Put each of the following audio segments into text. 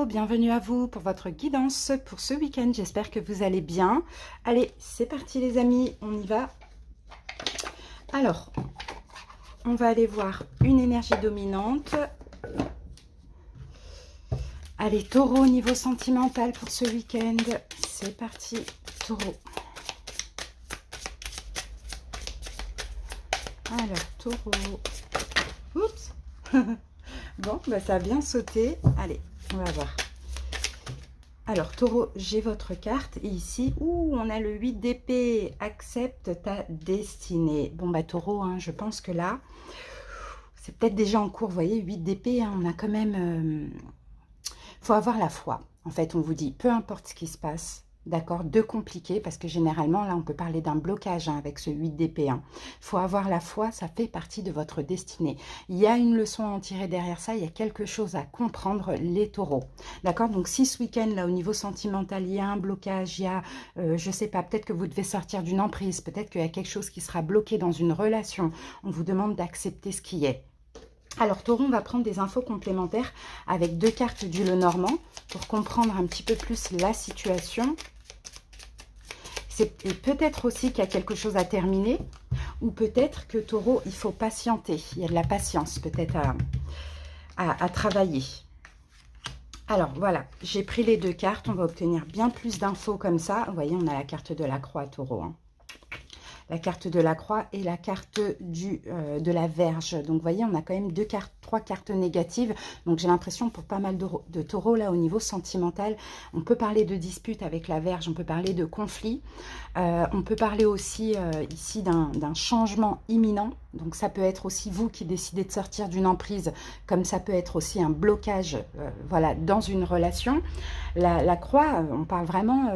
bienvenue à vous pour votre guidance pour ce week-end. J'espère que vous allez bien. Allez, c'est parti les amis, on y va. Alors, on va aller voir une énergie dominante. Allez, taureau, niveau sentimental pour ce week-end. C'est parti, taureau. Alors, taureau. Oups. Bon, bah, ça a bien sauté. Allez, on va voir. Alors, taureau, j'ai votre carte. Et ici, on a le 8 d'épée. Accepte ta destinée. Bon, bah, taureau, hein, je pense que là, c'est peut-être déjà en cours. Vous voyez, 8 d'épée, hein, on a quand même... faut avoir la foi. En fait, on vous dit, peu importe ce qui se passe, d'accord, de compliqué, parce que généralement, là, on peut parler d'un blocage hein, avec ce 8 d'épée. Il faut avoir la foi, ça fait partie de votre destinée. Il y a une leçon à en tirer derrière ça, il y a quelque chose à comprendre, les taureaux. D'accord, donc si ce week-end, là, au niveau sentimental, il y a un blocage, il y a, je sais pas, peut-être que vous devez sortir d'une emprise, peut-être qu'il y a quelque chose qui sera bloqué dans une relation, on vous demande d'accepter ce qui est. Alors, taureau, on va prendre des infos complémentaires avec deux cartes du Lenormand pour comprendre un petit peu plus la situation. C'est peut-être aussi qu'il y a quelque chose à terminer ou peut-être que taureau, il faut patienter. Il y a de la patience peut-être à travailler. Alors, voilà, j'ai pris les deux cartes. On va obtenir bien plus d'infos comme ça. Vous voyez, on a la carte de la croix, taureau, hein. La carte de la croix et la carte de la Vierge. Donc, vous voyez, on a quand même trois cartes négatives. Donc, j'ai l'impression pour pas mal de taureaux, là, au niveau sentimental, on peut parler de dispute avec la Vierge, on peut parler de conflit. On peut parler aussi ici d'un changement imminent. Donc, ça peut être aussi vous qui décidez de sortir d'une emprise, comme ça peut être aussi un blocage voilà, dans une relation. La croix, on parle vraiment...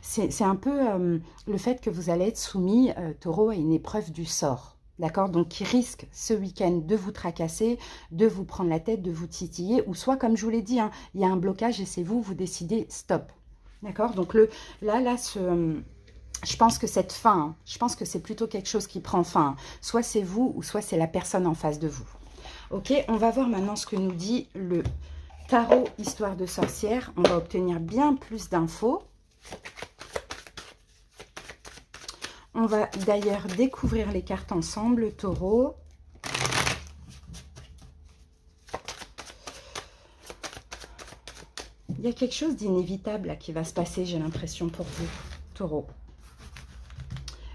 c'est un peu le fait que vous allez être soumis, taureau, à une épreuve du sort. D'accord? Donc, qui risque ce week-end de vous tracasser, de vous prendre la tête, de vous titiller. Ou soit, comme je vous l'ai dit, hein, il y a un blocage et c'est vous, vous décidez stop. D'accord? Donc, je pense que cette fin, hein, je pense que c'est plutôt quelque chose qui prend fin. Hein. Soit c'est vous ou soit c'est la personne en face de vous. Ok? On va voir maintenant ce que nous dit le tarot Histoire de sorcière. On va obtenir bien plus d'infos. On va d'ailleurs découvrir les cartes ensemble, taureau. Il y a quelque chose d'inévitable qui va se passer, j'ai l'impression, pour vous, taureau.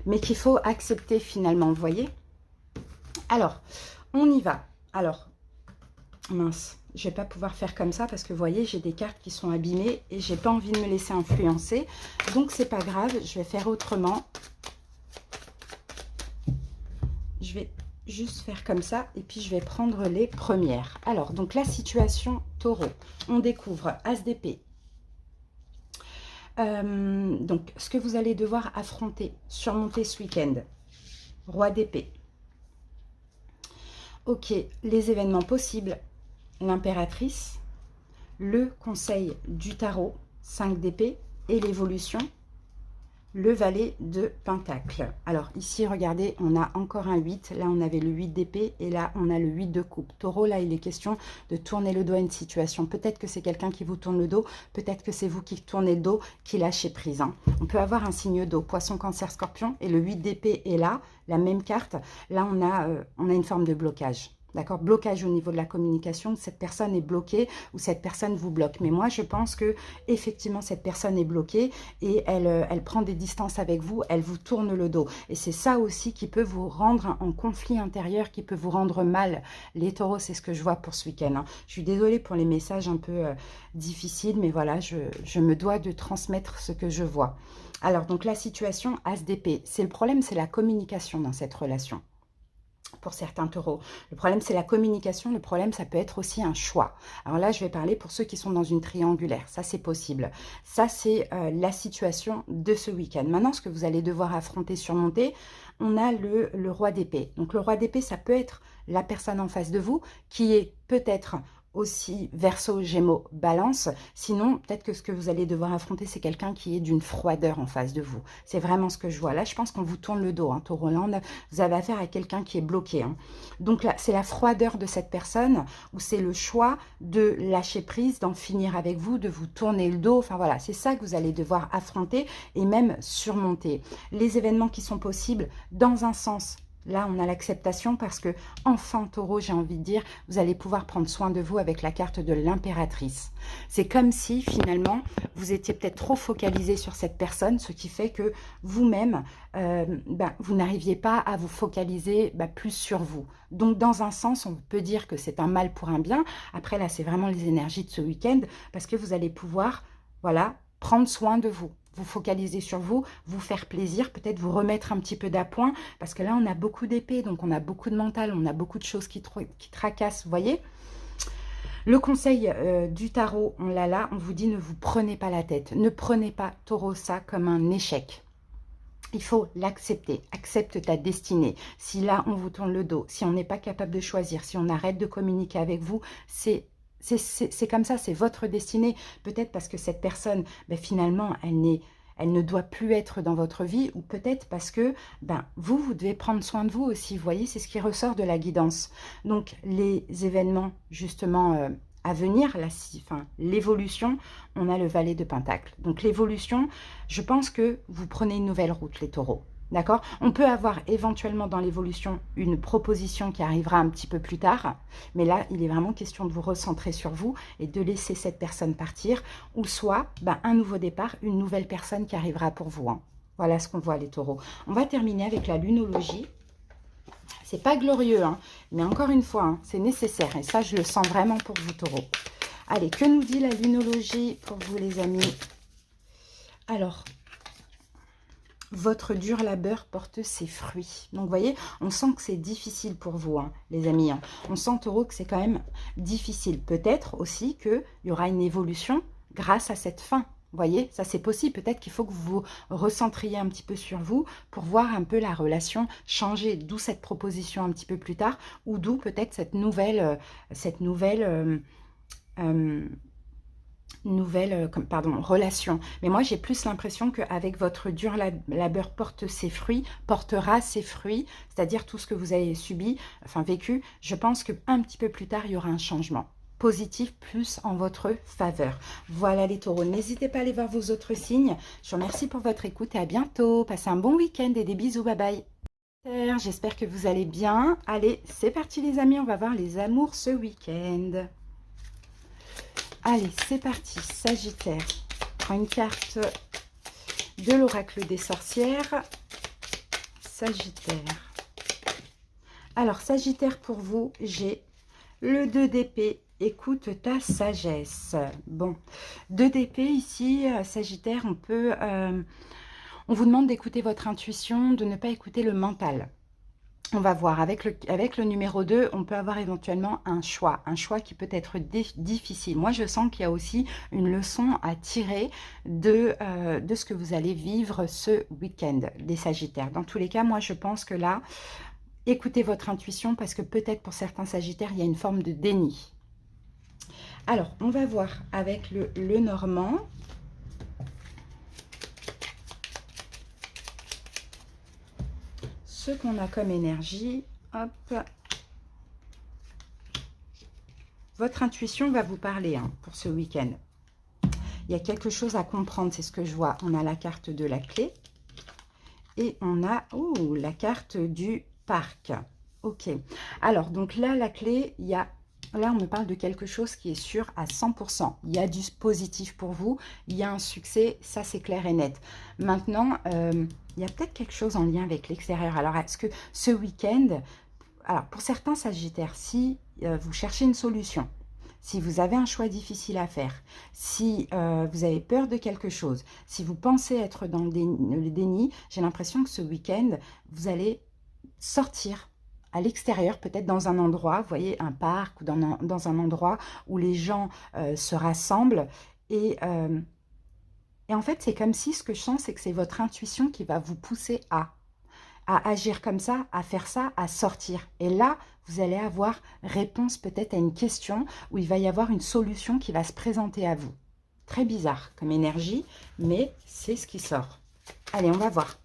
Mais qu'il faut accepter finalement, vous voyez? Alors, on y va. Alors, mince, je ne vais pas pouvoir faire comme ça parce que vous voyez, j'ai des cartes qui sont abîmées et j'ai pas envie de me laisser influencer. Donc, c'est pas grave, je vais faire autrement. Je vais juste faire comme ça et puis je vais prendre les premières. Alors, donc la situation taureau. On découvre As d'épée. Donc, ce que vous allez devoir affronter, surmonter ce week-end. Roi d'épée. Ok, les événements possibles. L'impératrice. Le conseil du tarot. 5 d'épée. Et l'évolution. Le valet de pentacle. Alors ici, regardez, on a encore un 8. Là, on avait le 8 d'épée et là, on a le 8 de coupe. Taureau, là, il est question de tourner le dos à une situation. Peut-être que c'est quelqu'un qui vous tourne le dos. Peut-être que c'est vous qui tournez le dos, qui lâchez prise. Hein. On peut avoir un signe d'eau, poisson, cancer, scorpion. Et le 8 d'épée est là, la même carte. Là, on a une forme de blocage. D'accord, blocage au niveau de la communication, cette personne est bloquée ou cette personne vous bloque. Mais moi, je pense que effectivement cette personne est bloquée et elle prend des distances avec vous, elle vous tourne le dos. Et c'est ça aussi qui peut vous rendre en conflit intérieur, qui peut vous rendre mal. Les taureaux, c'est ce que je vois pour ce week-end. Hein. Je suis désolée pour les messages un peu difficiles, mais voilà, je me dois de transmettre ce que je vois. Alors, donc la situation As d'épée, c'est le problème, c'est la communication dans cette relation. Pour certains taureaux. Le problème, c'est la communication. Le problème, ça peut être aussi un choix. Alors là, je vais parler pour ceux qui sont dans une triangulaire. Ça, c'est possible. Ça, c'est la situation de ce week-end. Maintenant, ce que vous allez devoir affronter, surmonter, on a le roi d'épée. Donc, le roi d'épée, ça peut être la personne en face de vous qui est peut-être aussi Verseau, Gémeaux, Balance. Sinon, peut-être que ce que vous allez devoir affronter, c'est quelqu'un qui est d'une froideur en face de vous. C'est vraiment ce que je vois. Là, je pense qu'on vous tourne le dos, hein, Taureau. Là, vous avez affaire à quelqu'un qui est bloqué. Hein. Donc là, c'est la froideur de cette personne ou c'est le choix de lâcher prise, d'en finir avec vous, de vous tourner le dos. Enfin voilà, c'est ça que vous allez devoir affronter et même surmonter. Les événements qui sont possibles, dans un sens, là, on a l'acceptation parce que, enfin, Taureau, j'ai envie de dire, vous allez pouvoir prendre soin de vous avec la carte de l'impératrice. C'est comme si, finalement, vous étiez peut-être trop focalisé sur cette personne, ce qui fait que vous-même, vous n'arriviez pas à vous focaliser plus sur vous. Donc, dans un sens, on peut dire que c'est un mal pour un bien. Après, là, c'est vraiment les énergies de ce week-end parce que vous allez pouvoir, voilà, prendre soin de vous. Vous focaliser sur vous, vous faire plaisir, peut-être vous remettre un petit peu d'appoint, parce que là, on a beaucoup d'épées, donc on a beaucoup de mental, on a beaucoup de choses qui tracassent, vous voyez. Le conseil du tarot, on l'a là, on vous dit ne vous prenez pas la tête, ne prenez pas Taureau ça comme un échec. Il faut l'accepter, accepte ta destinée. Si là, on vous tourne le dos, si on n'est pas capable de choisir, si on arrête de communiquer avec vous, c'est comme ça, c'est votre destinée. Peut-être parce que cette personne, finalement, elle ne doit plus être dans votre vie, ou peut-être parce que vous devez prendre soin de vous aussi. Vous voyez, c'est ce qui ressort de la guidance. Donc, les événements, justement, à venir, l'évolution, on a le valet de Pentacle. Donc, l'évolution, je pense que vous prenez une nouvelle route, les taureaux. D'accord? On peut avoir éventuellement dans l'évolution une proposition qui arrivera un petit peu plus tard, mais là, il est vraiment question de vous recentrer sur vous et de laisser cette personne partir, ou soit un nouveau départ, une nouvelle personne qui arrivera pour vous. Hein. Voilà ce qu'on voit, les taureaux. On va terminer avec la lunologie. C'est pas glorieux, hein, mais encore une fois, hein, c'est nécessaire, et ça, je le sens vraiment pour vous, taureaux. Allez, que nous dit la lunologie pour vous, les amis? Alors, votre dur labeur porte ses fruits. Donc, vous voyez, on sent que c'est difficile pour vous, hein, les amis. Hein. On sent, Taureau, que c'est quand même difficile. Peut-être aussi qu'il y aura une évolution grâce à cette fin. Vous voyez, ça c'est possible. Peut-être qu'il faut que vous vous recentriez un petit peu sur vous pour voir un peu la relation changer. D'où cette proposition un petit peu plus tard, ou d'où peut-être cette nouvelle relation. Mais moi, j'ai plus l'impression qu'avec votre dur labeur portera ses fruits, c'est-à-dire tout ce que vous avez subi, enfin vécu, je pense qu'un petit peu plus tard, il y aura un changement positif plus en votre faveur. Voilà les taureaux, n'hésitez pas à aller voir vos autres signes. Je vous remercie pour votre écoute et à bientôt. Passez un bon week-end et des bisous, bye bye. J'espère que vous allez bien. Allez, c'est parti les amis, on va voir les amours ce week-end. Allez, c'est parti, Sagittaire. Je prends une carte de l'oracle des sorcières. Sagittaire. Alors, Sagittaire, pour vous, j'ai le 2 d'épée. Écoute ta sagesse. Bon, 2 d'épée ici, Sagittaire, on vous demande d'écouter votre intuition, de ne pas écouter le mental. On va voir, avec le numéro 2, on peut avoir éventuellement un choix qui peut être difficile. Moi, je sens qu'il y a aussi une leçon à tirer de ce que vous allez vivre ce week-end, des Sagittaires. Dans tous les cas, moi, je pense que là, écoutez votre intuition parce que peut-être pour certains Sagittaires, il y a une forme de déni. Alors, on va voir avec le Normand. Ce qu'on a comme énergie, hop. Votre intuition va vous parler hein, pour ce week-end. Il y a quelque chose à comprendre, c'est ce que je vois. On a la carte de la clé et on a la carte du parc. Ok. Alors, donc là, la clé, il y a... Là, on me parle de quelque chose qui est sûr à 100%. Il y a du positif pour vous, il y a un succès, ça c'est clair et net. Maintenant, il y a peut-être quelque chose en lien avec l'extérieur. Alors, est-ce que ce week-end, alors pour certains Sagittaires, si vous cherchez une solution, si vous avez un choix difficile à faire, si vous avez peur de quelque chose, si vous pensez être dans le déni, j'ai l'impression que ce week-end, vous allez sortir à l'extérieur, peut-être dans un endroit, vous voyez, un parc ou dans un endroit où les gens se rassemblent. Et en fait, c'est comme si ce que je sens, c'est que c'est votre intuition qui va vous pousser à. à agir comme ça, à faire ça, à sortir. Et là, vous allez avoir réponse peut-être à une question où il va y avoir une solution qui va se présenter à vous. Très bizarre comme énergie, mais c'est ce qui sort. Allez, on va voir.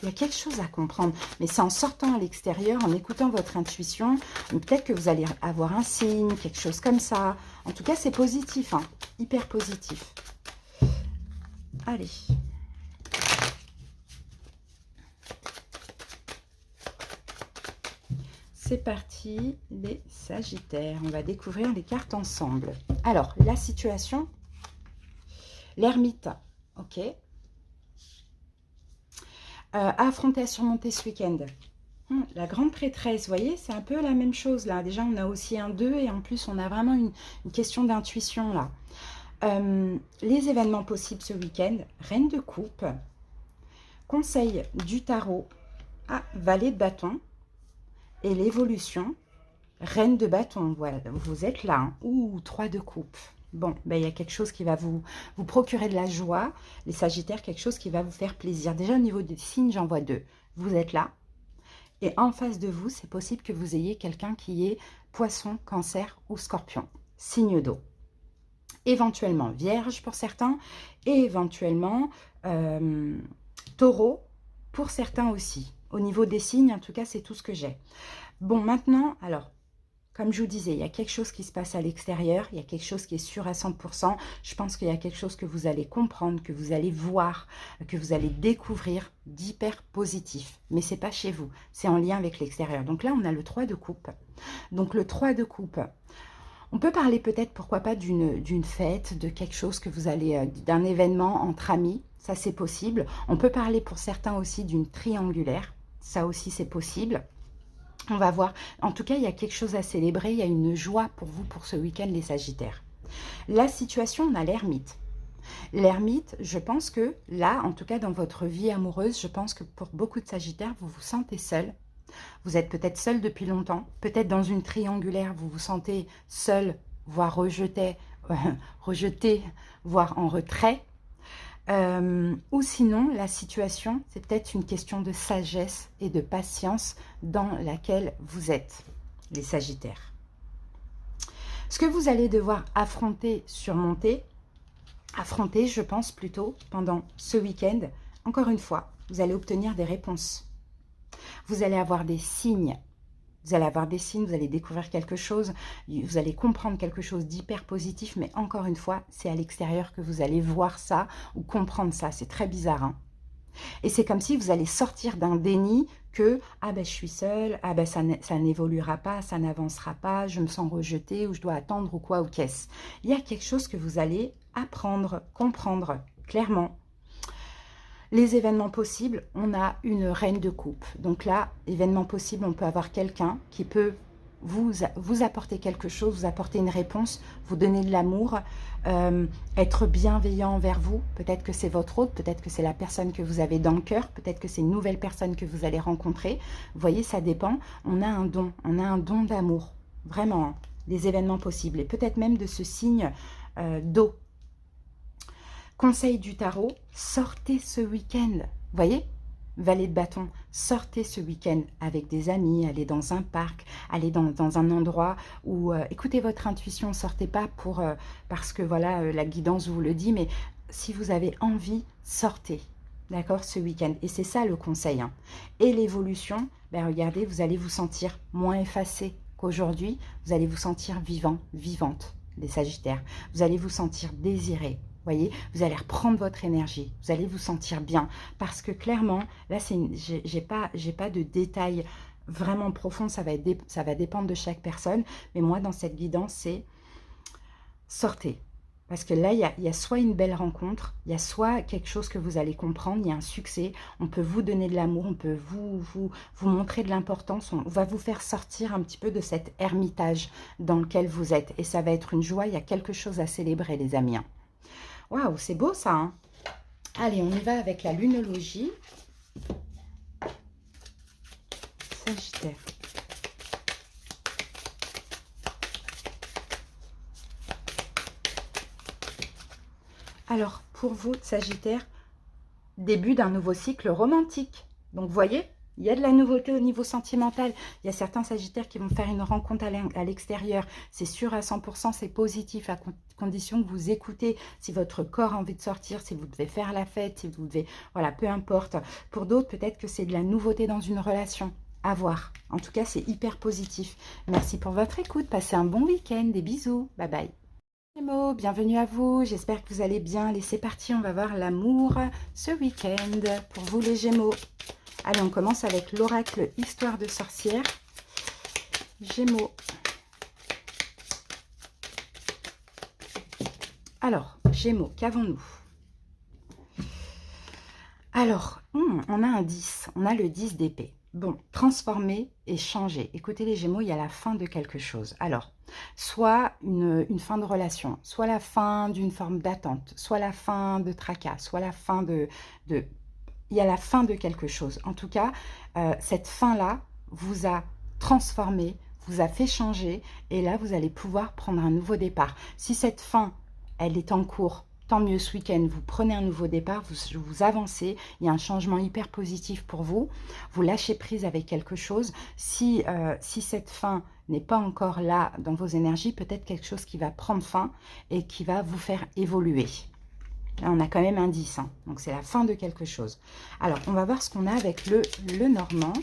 Il y a quelque chose à comprendre, mais c'est en sortant à l'extérieur, en écoutant votre intuition, peut-être que vous allez avoir un signe, quelque chose comme ça. En tout cas, c'est positif, hein, hyper positif. Allez. C'est parti, les Sagittaires. On va découvrir les cartes ensemble. Alors, la situation, l'ermite, ok. À affronter, à surmonter ce week-end. La grande prêtresse, vous voyez, c'est un peu la même chose là. Déjà, on a aussi un 2 et en plus, on a vraiment une question d'intuition là. Les événements possibles ce week-end, Reine de coupe, Conseil du tarot, Valet de bâton et l'évolution, Reine de bâton. Voilà, vous êtes là, hein. Ouh, 3 de coupe. Bon, ben, il y a quelque chose qui va vous procurer de la joie. Les Sagittaires, quelque chose qui va vous faire plaisir. Déjà, au niveau des signes, j'en vois 2. Vous êtes là. Et en face de vous, c'est possible que vous ayez quelqu'un qui est Poisson, Cancer ou Scorpion. Signe d'eau. Éventuellement Vierge pour certains. Et éventuellement Taureau pour certains aussi. Au niveau des signes, en tout cas, c'est tout ce que j'ai. Bon, maintenant, alors... Comme je vous disais, il y a quelque chose qui se passe à l'extérieur, il y a quelque chose qui est sûr à 100%. Je pense qu'il y a quelque chose que vous allez comprendre, que vous allez voir, que vous allez découvrir d'hyper positif. Mais ce n'est pas chez vous, c'est en lien avec l'extérieur. Donc là, on a le 3 de coupe. Donc le 3 de coupe, on peut parler peut-être, pourquoi pas, d'une fête, de quelque chose que vous allez, d'un événement entre amis. Ça, c'est possible. On peut parler pour certains aussi d'une triangulaire. Ça aussi, c'est possible. On va voir. En tout cas, il y a quelque chose à célébrer. Il y a une joie pour vous pour ce week-end, les Sagittaires. La situation, on a l'ermite. L'ermite, je pense que là, en tout cas dans votre vie amoureuse, je pense que pour beaucoup de Sagittaires, vous vous sentez seul. Vous êtes peut-être seul depuis longtemps. Peut-être dans une triangulaire, vous vous sentez seul, voire rejeté, voire en retrait. Ou sinon, la situation, c'est peut-être une question de sagesse et de patience dans laquelle vous êtes, les Sagittaires. Ce que vous allez devoir affronter, surmonter, je pense plutôt, pendant ce week-end, encore une fois, vous allez obtenir des réponses. Vous allez avoir des signes. Vous allez avoir des signes, vous allez découvrir quelque chose, vous allez comprendre quelque chose d'hyper positif, mais encore une fois, c'est à l'extérieur que vous allez voir ça ou comprendre ça. C'est très bizarre, hein. Et c'est comme si vous allez sortir d'un déni que « Ah ben je suis seule, ah ben ça n'évoluera pas, ça n'avancera pas, je me sens rejetée ou je dois attendre ou quoi ou qu'est-ce ». Il y a quelque chose que vous allez apprendre, comprendre clairement. Les événements possibles, on a une reine de coupe. Donc là, événement possible, on peut avoir quelqu'un qui peut vous apporter quelque chose, vous apporter une réponse, vous donner de l'amour, être bienveillant envers vous. Peut-être que c'est votre hôte, peut-être que c'est la personne que vous avez dans le cœur, peut-être que c'est une nouvelle personne que vous allez rencontrer. Vous voyez, ça dépend. On a un don d'amour. Vraiment, hein, des événements possibles. Et peut-être même de ce signe d'eau. Conseil du tarot, sortez ce week-end. Vous voyez, Valet de bâton, sortez ce week-end avec des amis, allez dans un parc, allez dans un endroit où écoutez votre intuition, sortez pas parce que voilà, la guidance vous le dit, mais si vous avez envie, sortez, d'accord, ce week-end. Et c'est ça le conseil, hein. Et l'évolution, ben regardez, vous allez vous sentir moins effacé qu'aujourd'hui, vous allez vous sentir vivant, vivante, les Sagittaires. Vous allez vous sentir désiré. Voyez, vous allez reprendre votre énergie, vous allez vous sentir bien. Parce que clairement, là, j'ai pas de détails vraiment profonds, ça va dépendre de chaque personne. Mais moi, dans cette guidance, c'est sortez. Parce que là, il y a soit une belle rencontre, il y a soit quelque chose que vous allez comprendre, il y a un succès, on peut vous donner de l'amour, on peut vous montrer de l'importance, on va vous faire sortir un petit peu de cet ermitage dans lequel vous êtes. Et ça va être une joie, il y a quelque chose à célébrer, les amis. Waouh, c'est beau ça, hein. Allez, on y va avec la lunologie. Sagittaire. Alors, pour vous, Sagittaire, début d'un nouveau cycle romantique. Donc, vous voyez, il y a de la nouveauté au niveau sentimental. Il y a certains Sagittaires qui vont faire une rencontre à l'extérieur. C'est sûr à 100%, c'est positif à condition que vous écoutez. Si votre corps a envie de sortir, si vous devez faire la fête, si vous devez... Voilà, peu importe. Pour d'autres, peut-être que c'est de la nouveauté dans une relation. À voir. En tout cas, c'est hyper positif. Merci pour votre écoute. Passez un bon week-end. Des bisous. Bye bye. Gémeaux, bienvenue à vous. J'espère que vous allez bien. Allez, c'est parti. On va voir l'amour ce week-end pour vous les Gémeaux. Allez, on commence avec l'oracle Histoire de sorcière. Gémeaux. Alors, Gémeaux, qu'avons-nous? Alors, on a un 10. On a le 10 d'épée. Bon, transformer et changer. Écoutez les Gémeaux, il y a la fin de quelque chose. Alors, soit une fin de relation, soit la fin d'une forme d'attente, soit la fin de tracas, soit la fin il y a la fin de quelque chose. En tout cas, cette fin-là vous a transformé, vous a fait changer, et là, vous allez pouvoir prendre un nouveau départ. Si cette fin, elle est en cours, tant mieux ce week-end, vous prenez un nouveau départ, vous avancez, il y a un changement hyper positif pour vous, vous lâchez prise avec quelque chose. Si cette fin n'est pas encore là dans vos énergies, peut-être quelque chose qui va prendre fin et qui va vous faire évoluer. Là, on a quand même un 10, hein. Donc c'est la fin de quelque chose. Alors, on va voir ce qu'on a avec le Normand.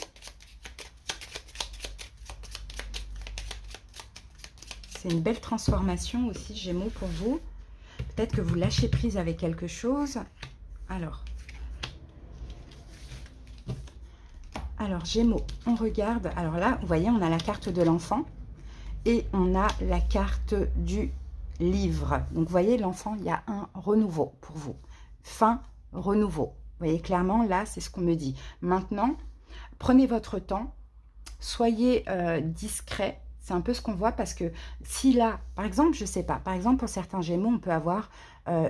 C'est une belle transformation aussi, Gémeaux, pour vous. Peut-être que vous lâchez prise avec quelque chose. Alors, Gémeaux, on regarde. Alors là, vous voyez, on a la carte de l'enfant et on a la carte du livre. Donc, vous voyez, l'enfant, il y a un renouveau pour vous. Fin, renouveau. Vous voyez, clairement, là, c'est ce qu'on me dit. Maintenant, prenez votre temps, soyez discret. C'est un peu ce qu'on voit parce que si là, par exemple, je ne sais pas, par exemple, pour certains Gémeaux, on peut avoir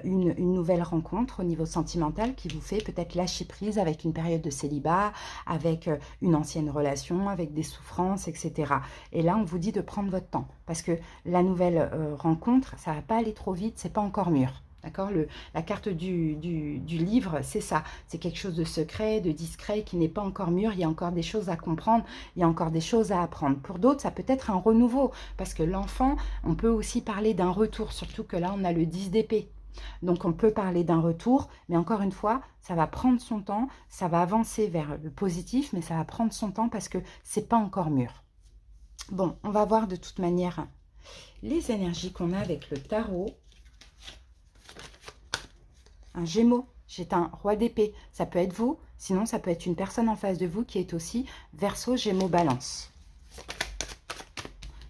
une nouvelle rencontre au niveau sentimental qui vous fait peut-être lâcher prise avec une période de célibat, avec une ancienne relation, avec des souffrances, etc. Et là, on vous dit de prendre votre temps parce que la nouvelle rencontre, ça ne va pas aller trop vite, c'est pas encore mûr. D'accord, la carte du livre, c'est ça. C'est quelque chose de secret, de discret, qui n'est pas encore mûr. Il y a encore des choses à comprendre, il y a encore des choses à apprendre. Pour d'autres, ça peut être un renouveau, parce que l'enfant, on peut aussi parler d'un retour, surtout que là, on a le 10 d'épée. Donc, on peut parler d'un retour, mais encore une fois, ça va prendre son temps, ça va avancer vers le positif, mais ça va prendre son temps parce que c'est pas encore mûr. Bon, on va voir de toute manière les énergies qu'on a avec le tarot. Un Gémeaux, j'ai un roi d'épée. Ça peut être vous, sinon ça peut être une personne en face de vous qui est aussi Verseau, Gémeaux, Balance.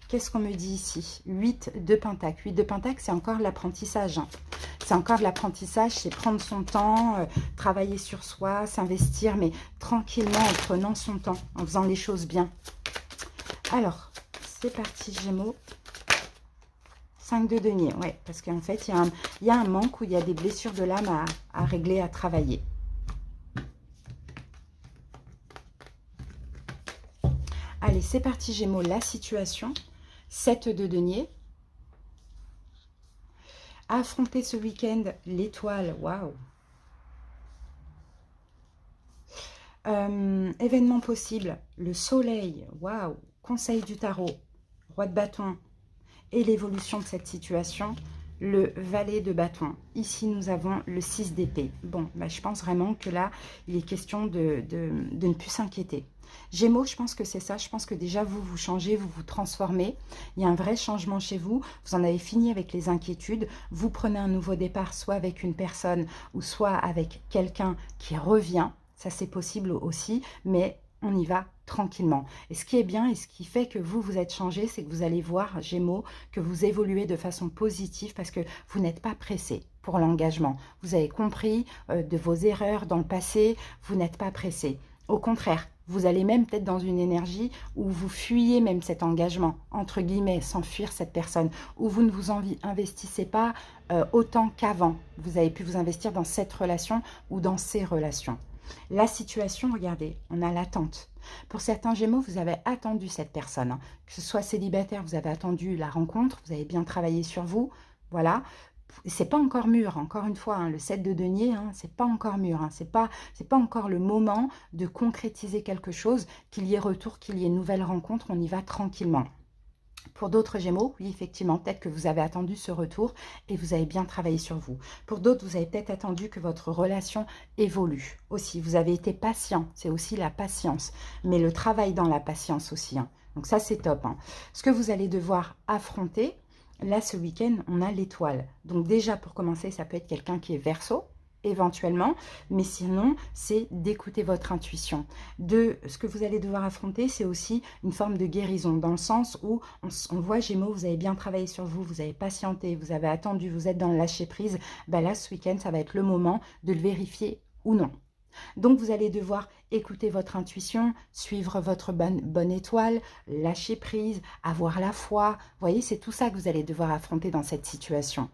Qu'est-ce qu'on me dit ici? 8 de Pentacle. 8 de Pentacle, c'est encore de l'apprentissage. Hein. C'est encore de l'apprentissage, c'est prendre son temps, travailler sur soi, s'investir, mais tranquillement, en prenant son temps, en faisant les choses bien. Alors, c'est parti, Gémeaux. 5 de denier, ouais, parce qu'en fait, il y a un manque où il y a des blessures de l'âme à régler, à travailler. Allez, c'est parti, Gémeaux, la situation. 7 de denier. Affronter ce week-end l'étoile, waouh. Événement possible, le soleil, waouh. Conseil du tarot, roi de bâton. Et l'évolution de cette situation, le valet de bâton. Ici, nous avons le 6 d'épée. Bon, bah, je pense vraiment que là, il est question de ne plus s'inquiéter. Gémeaux, je pense que c'est ça. Je pense que déjà, vous changez, vous vous transformez. Il y a un vrai changement chez vous. Vous en avez fini avec les inquiétudes. Vous prenez un nouveau départ, soit avec une personne ou soit avec quelqu'un qui revient. Ça, c'est possible aussi, mais on y va tranquillement. Et ce qui est bien et ce qui fait que vous êtes changé, c'est que vous allez voir, Gémeaux, que vous évoluez de façon positive parce que vous n'êtes pas pressé pour l'engagement. Vous avez compris de vos erreurs dans le passé, vous n'êtes pas pressé. Au contraire, vous allez même peut-être dans une énergie où vous fuyez même cet engagement, entre guillemets, sans fuir cette personne, où vous ne vous investissez pas autant qu'avant. Vous avez pu vous investir dans cette relation ou dans ces relations. La situation, regardez, on a l'attente. Pour certains Gémeaux, vous avez attendu cette personne. Hein. Que ce soit célibataire, vous avez attendu la rencontre, vous avez bien travaillé sur vous. Voilà. c'est pas encore mûr, encore une fois, hein, le 7 de denier, hein, c'est pas encore mûr, hein, c'est pas encore le moment de concrétiser quelque chose, qu'il y ait retour, qu'il y ait nouvelle rencontre, on y va tranquillement. Pour d'autres Gémeaux, oui, effectivement, peut-être que vous avez attendu ce retour et vous avez bien travaillé sur vous. Pour d'autres, vous avez peut-être attendu que votre relation évolue aussi. Vous avez été patient, c'est aussi la patience, mais le travail dans la patience aussi, hein. Donc ça, c'est top, hein. Ce que vous allez devoir affronter, là, ce week-end, on a l'étoile. Donc déjà, pour commencer, ça peut être quelqu'un qui est Verseau, éventuellement, mais sinon, c'est d'écouter votre intuition. Ce que vous allez devoir affronter, c'est aussi une forme de guérison, dans le sens où on voit Gémeaux, vous avez bien travaillé sur vous, vous avez patienté, vous avez attendu, vous êtes dans le lâcher-prise. Ben là, ce week-end, ça va être le moment de le vérifier ou non. Donc, vous allez devoir écouter votre intuition, suivre votre bonne étoile, lâcher prise, avoir la foi. Vous voyez, c'est tout ça que vous allez devoir affronter dans cette situation.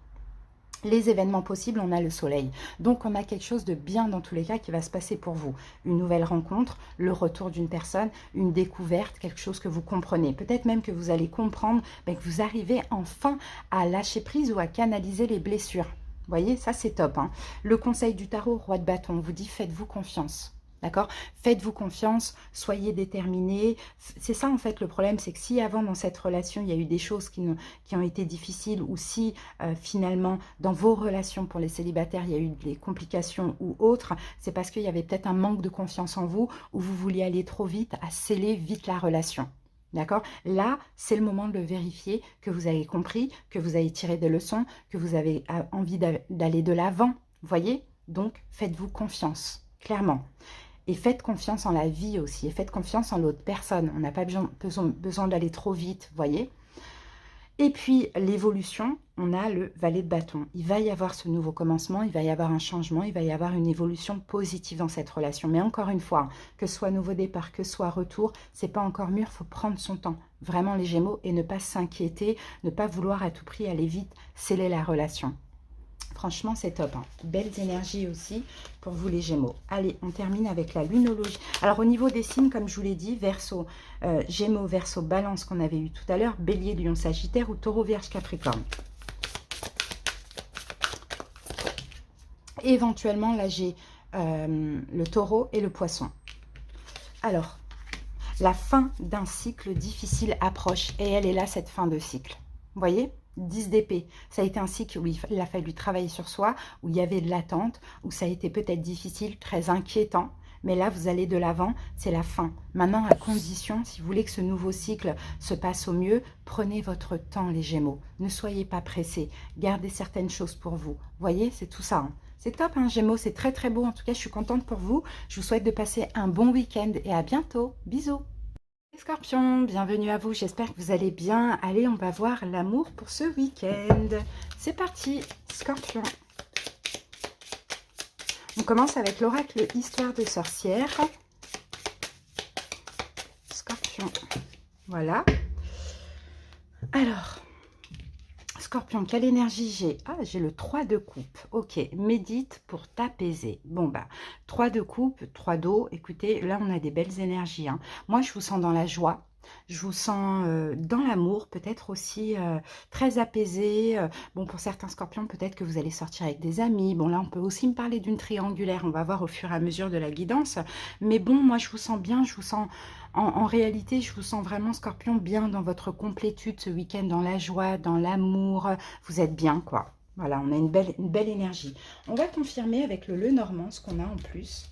Les événements possibles, on a le soleil. Donc, on a quelque chose de bien dans tous les cas qui va se passer pour vous. Une nouvelle rencontre, le retour d'une personne, une découverte, quelque chose que vous comprenez. Peut-être même que vous allez comprendre que vous arrivez enfin à lâcher prise ou à canaliser les blessures. Vous voyez, ça c'est top, hein. Le conseil du tarot, roi de bâton, on vous dit faites-vous confiance. D'accord? Faites-vous confiance, soyez déterminés. C'est ça en fait le problème, c'est que si avant dans cette relation il y a eu des choses qui ont été difficiles, ou si finalement dans vos relations pour les célibataires il y a eu des complications ou autres, c'est parce qu'il y avait peut-être un manque de confiance en vous, ou vous vouliez aller trop vite, à sceller vite la relation. D'accord? Là, c'est le moment de le vérifier, que vous avez compris, que vous avez tiré des leçons, que vous avez envie d'aller de l'avant. Vous voyez? Donc, faites-vous confiance, clairement. Et faites confiance en la vie aussi, et faites confiance en l'autre personne. On n'a pas besoin d'aller trop vite, vous voyez. Et puis, l'évolution, on a le valet de bâton. Il va y avoir ce nouveau commencement, il va y avoir un changement, il va y avoir une évolution positive dans cette relation. Mais encore une fois, que ce soit nouveau départ, que ce soit retour, c'est pas encore mûr, il faut prendre son temps. Vraiment les Gémeaux, et ne pas s'inquiéter, ne pas vouloir à tout prix aller vite, sceller la relation. Franchement, c'est top, hein. Belles énergies aussi pour vous les Gémeaux. Allez, on termine avec la lunologie. Alors, au niveau des signes, comme je vous l'ai dit, Verseau, Gémeaux, Verseau, Balance qu'on avait eu tout à l'heure, Bélier, Lion, Sagittaire ou Taureau, Vierge, Capricorne. Éventuellement, là, j'ai le Taureau et le Poisson. Alors, la fin d'un cycle difficile approche, et elle est là, cette fin de cycle. Vous voyez ? 10 d'épée, ça a été un cycle où il a fallu travailler sur soi, où il y avait de l'attente, où ça a été peut-être difficile, très inquiétant. Mais là, vous allez de l'avant, c'est la fin. Maintenant, à condition, si vous voulez que ce nouveau cycle se passe au mieux, prenez votre temps, les Gémeaux. Ne soyez pas pressés. Gardez certaines choses pour vous. Vous voyez, c'est tout ça, hein. C'est top, hein, Gémeaux, c'est très très beau. En tout cas, je suis contente pour vous. Je vous souhaite de passer un bon week-end et à bientôt. Bisous. Scorpion, bienvenue à vous, j'espère que vous allez bien. Allez, on va voir l'amour pour ce week-end. C'est parti, Scorpion. On commence avec l'oracle Histoire de sorcière. Scorpion, voilà. Alors, Scorpion, quelle énergie j'ai? Ah, j'ai le 3 de coupe. Ok, médite pour t'apaiser. Bon, bah, 3 de coupe, 3 d'eau. Écoutez, là, on a des belles énergies, hein. Moi, je vous sens dans la joie. Je vous sens dans l'amour, peut-être aussi très apaisé. Bon, pour certains Scorpions, peut-être que vous allez sortir avec des amis. Bon, là, on peut aussi me parler d'une triangulaire. On va voir au fur et à mesure de la guidance. Mais bon, moi, je vous sens bien. Je vous sens, en réalité, je vous sens vraiment, Scorpion, bien dans votre complétude ce week-end, dans la joie, dans l'amour. Vous êtes bien, quoi. Voilà, on a une belle énergie. On va confirmer avec le Lenormand ce qu'on a en plus.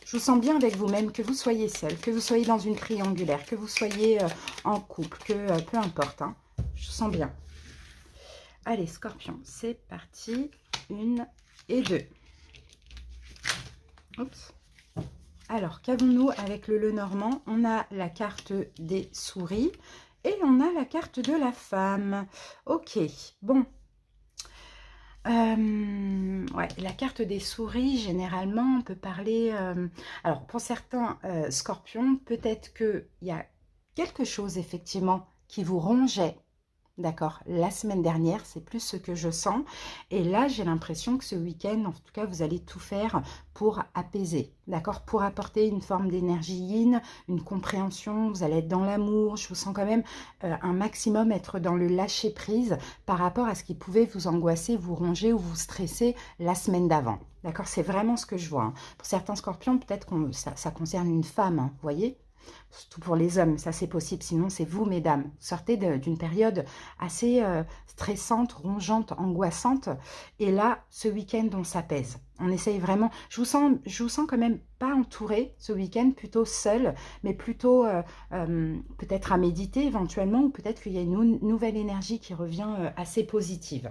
Je vous sens bien avec vous-même, que vous soyez seul, que vous soyez dans une triangulaire, que vous soyez en couple, que peu importe, hein. Je vous sens bien. Allez, Scorpion, c'est parti. 1 et 2. Oups. Alors, qu'avons-nous avec le Lenormand? On a la carte des souris et on a la carte de la femme. Ok, bon. Ouais, la carte des souris, généralement, on peut parler... alors, pour certains Scorpions, peut-être qu'il y a quelque chose, effectivement, qui vous rongeait, d'accord? La semaine dernière, c'est plus ce que je sens. Et là, j'ai l'impression que ce week-end, en tout cas, vous allez tout faire pour apaiser, d'accord? Pour apporter une forme d'énergie yin, une compréhension, vous allez être dans l'amour. Je vous sens quand même un maximum être dans le lâcher-prise par rapport à ce qui pouvait vous angoisser, vous ronger ou vous stresser la semaine d'avant. D'accord? C'est vraiment ce que je vois, hein. Pour certains scorpions, peut-être que ça concerne une femme, hein, vous voyez? Surtout pour les hommes, ça c'est possible. Sinon, c'est vous, mesdames. Vous sortez d'une période assez stressante, rongeante, angoissante. Et là, ce week-end, on s'apaise. On essaye vraiment. Je vous sens quand même pas entourée ce week-end, plutôt seule, mais plutôt peut-être à méditer éventuellement, ou peut-être qu'il y a une nouvelle énergie qui revient assez positive.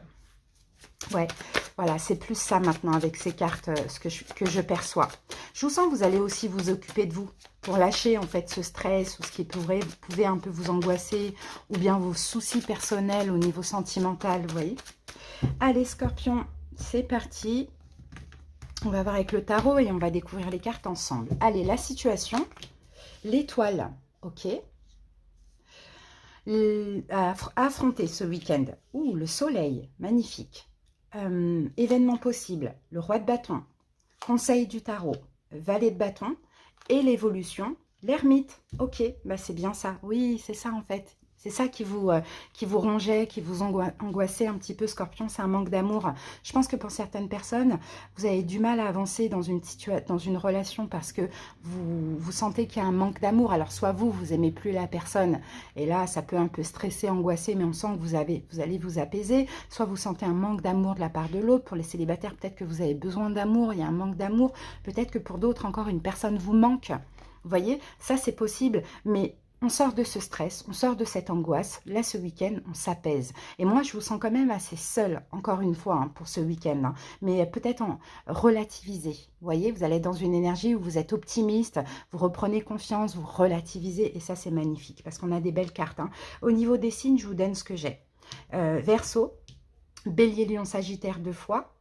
Ouais, voilà, c'est plus ça maintenant avec ces cartes, ce que je perçois. Je vous sens que vous allez aussi vous occuper de vous pour lâcher en fait ce stress ou ce qui pouvait un peu vous angoisser ou bien vos soucis personnels au niveau sentimental, vous voyez. Allez, Scorpion, c'est parti. On va voir avec le tarot et on va découvrir les cartes ensemble. Allez, la situation, l'étoile, ok. À affronter ce week-end. Ouh, le soleil, magnifique. Événement possible, le roi de bâton, conseil du tarot, valet de bâton et l'évolution, l'ermite. Ok, bah c'est bien ça. Oui, c'est ça en fait. C'est ça qui vous rongeait, qui vous angoissait un petit peu, Scorpion. C'est un manque d'amour. Je pense que pour certaines personnes, vous avez du mal à avancer dans une relation parce que vous sentez qu'il y a un manque d'amour. Alors, soit vous aimez plus la personne. Et là, ça peut un peu stresser, angoisser, mais on sent que vous allez vous apaiser. Soit vous sentez un manque d'amour de la part de l'autre. Pour les célibataires, peut-être que vous avez besoin d'amour. Il y a un manque d'amour. Peut-être que pour d'autres, encore, une personne vous manque. Vous voyez, ça, c'est possible. Mais on sort de ce stress, on sort de cette angoisse. Là, ce week-end, on s'apaise. Et moi, je vous sens quand même assez seule, encore une fois, hein, pour ce week-end. Hein. Mais peut-être en relativiser. Vous voyez, vous allez être dans une énergie où vous êtes optimiste, vous reprenez confiance, vous relativisez. Et ça, c'est magnifique parce qu'on a des belles cartes. Hein. Au niveau des signes, je vous donne ce que j'ai. Verseau, Bélier, Lion, Sagittaire 2 fois.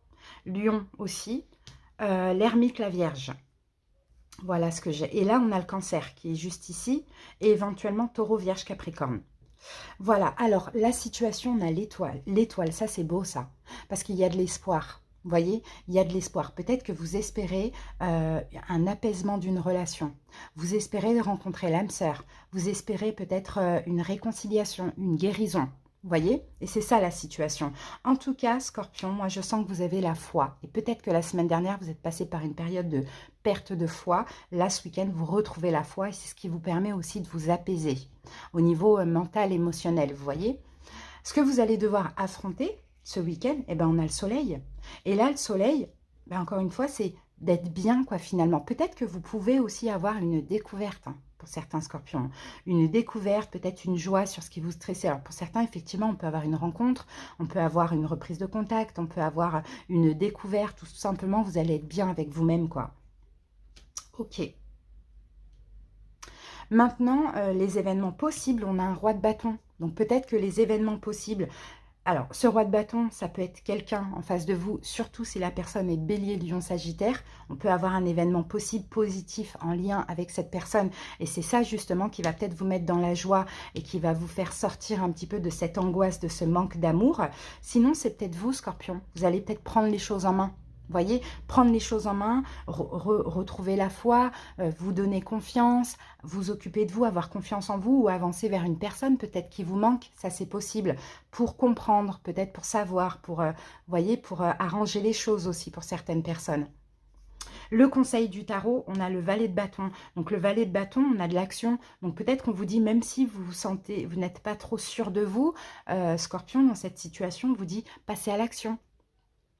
Lion aussi. L'Ermite, la Vierge. Voilà ce que j'ai. Et là, on a le Cancer qui est juste ici. Et éventuellement, Taureau, Vierge, Capricorne. Voilà. Alors, la situation, on a l'étoile. L'étoile, ça, c'est beau, ça. Parce qu'il y a de l'espoir. Vous voyez, il y a de l'espoir. Peut-être que vous espérez un apaisement d'une relation. Vous espérez rencontrer l'âme sœur. Vous espérez peut-être une réconciliation, une guérison. Vous voyez? Et c'est ça la situation. En tout cas, Scorpion, moi je sens que vous avez la foi. Et peut-être que la semaine dernière, vous êtes passé par une période de perte de foi. Là, ce week-end, vous retrouvez la foi et c'est ce qui vous permet aussi de vous apaiser au niveau mental, émotionnel. Vous voyez? Ce que vous allez devoir affronter ce week-end, eh ben, on a le soleil. Et là, le soleil, ben, encore une fois, c'est d'être bien, quoi, finalement. Peut-être que vous pouvez aussi avoir une découverte, hein, pour certains scorpions. Une découverte, peut-être une joie sur ce qui vous stressait. Alors, pour certains, effectivement, on peut avoir une rencontre, on peut avoir une reprise de contact, on peut avoir une découverte, ou tout simplement, vous allez être bien avec vous-même, quoi. Ok. Maintenant, les événements possibles, on a un roi de bâton. Donc, peut-être que les événements possibles... Alors, ce roi de bâton, ça peut être quelqu'un en face de vous, surtout si la personne est bélier, lion, sagittaire. On peut avoir un événement possible, positif, en lien avec cette personne. Et c'est ça, justement, qui va peut-être vous mettre dans la joie et qui va vous faire sortir un petit peu de cette angoisse, de ce manque d'amour. Sinon, c'est peut-être vous, Scorpion. Vous allez peut-être prendre les choses en main. Vous voyez, prendre les choses en main, retrouver la foi, vous donner confiance, vous occuper de vous, avoir confiance en vous ou avancer vers une personne peut-être qui vous manque, ça c'est possible, pour comprendre, peut-être pour savoir, pour, voyez, pour arranger les choses aussi pour certaines personnes. Le conseil du tarot, on a le valet de bâton. Donc le valet de bâton, on a de l'action. Donc peut-être qu'on vous dit, même si vous vous sentez, vous n'êtes pas trop sûr de vous, Scorpion, dans cette situation, on vous dit, passez à l'action.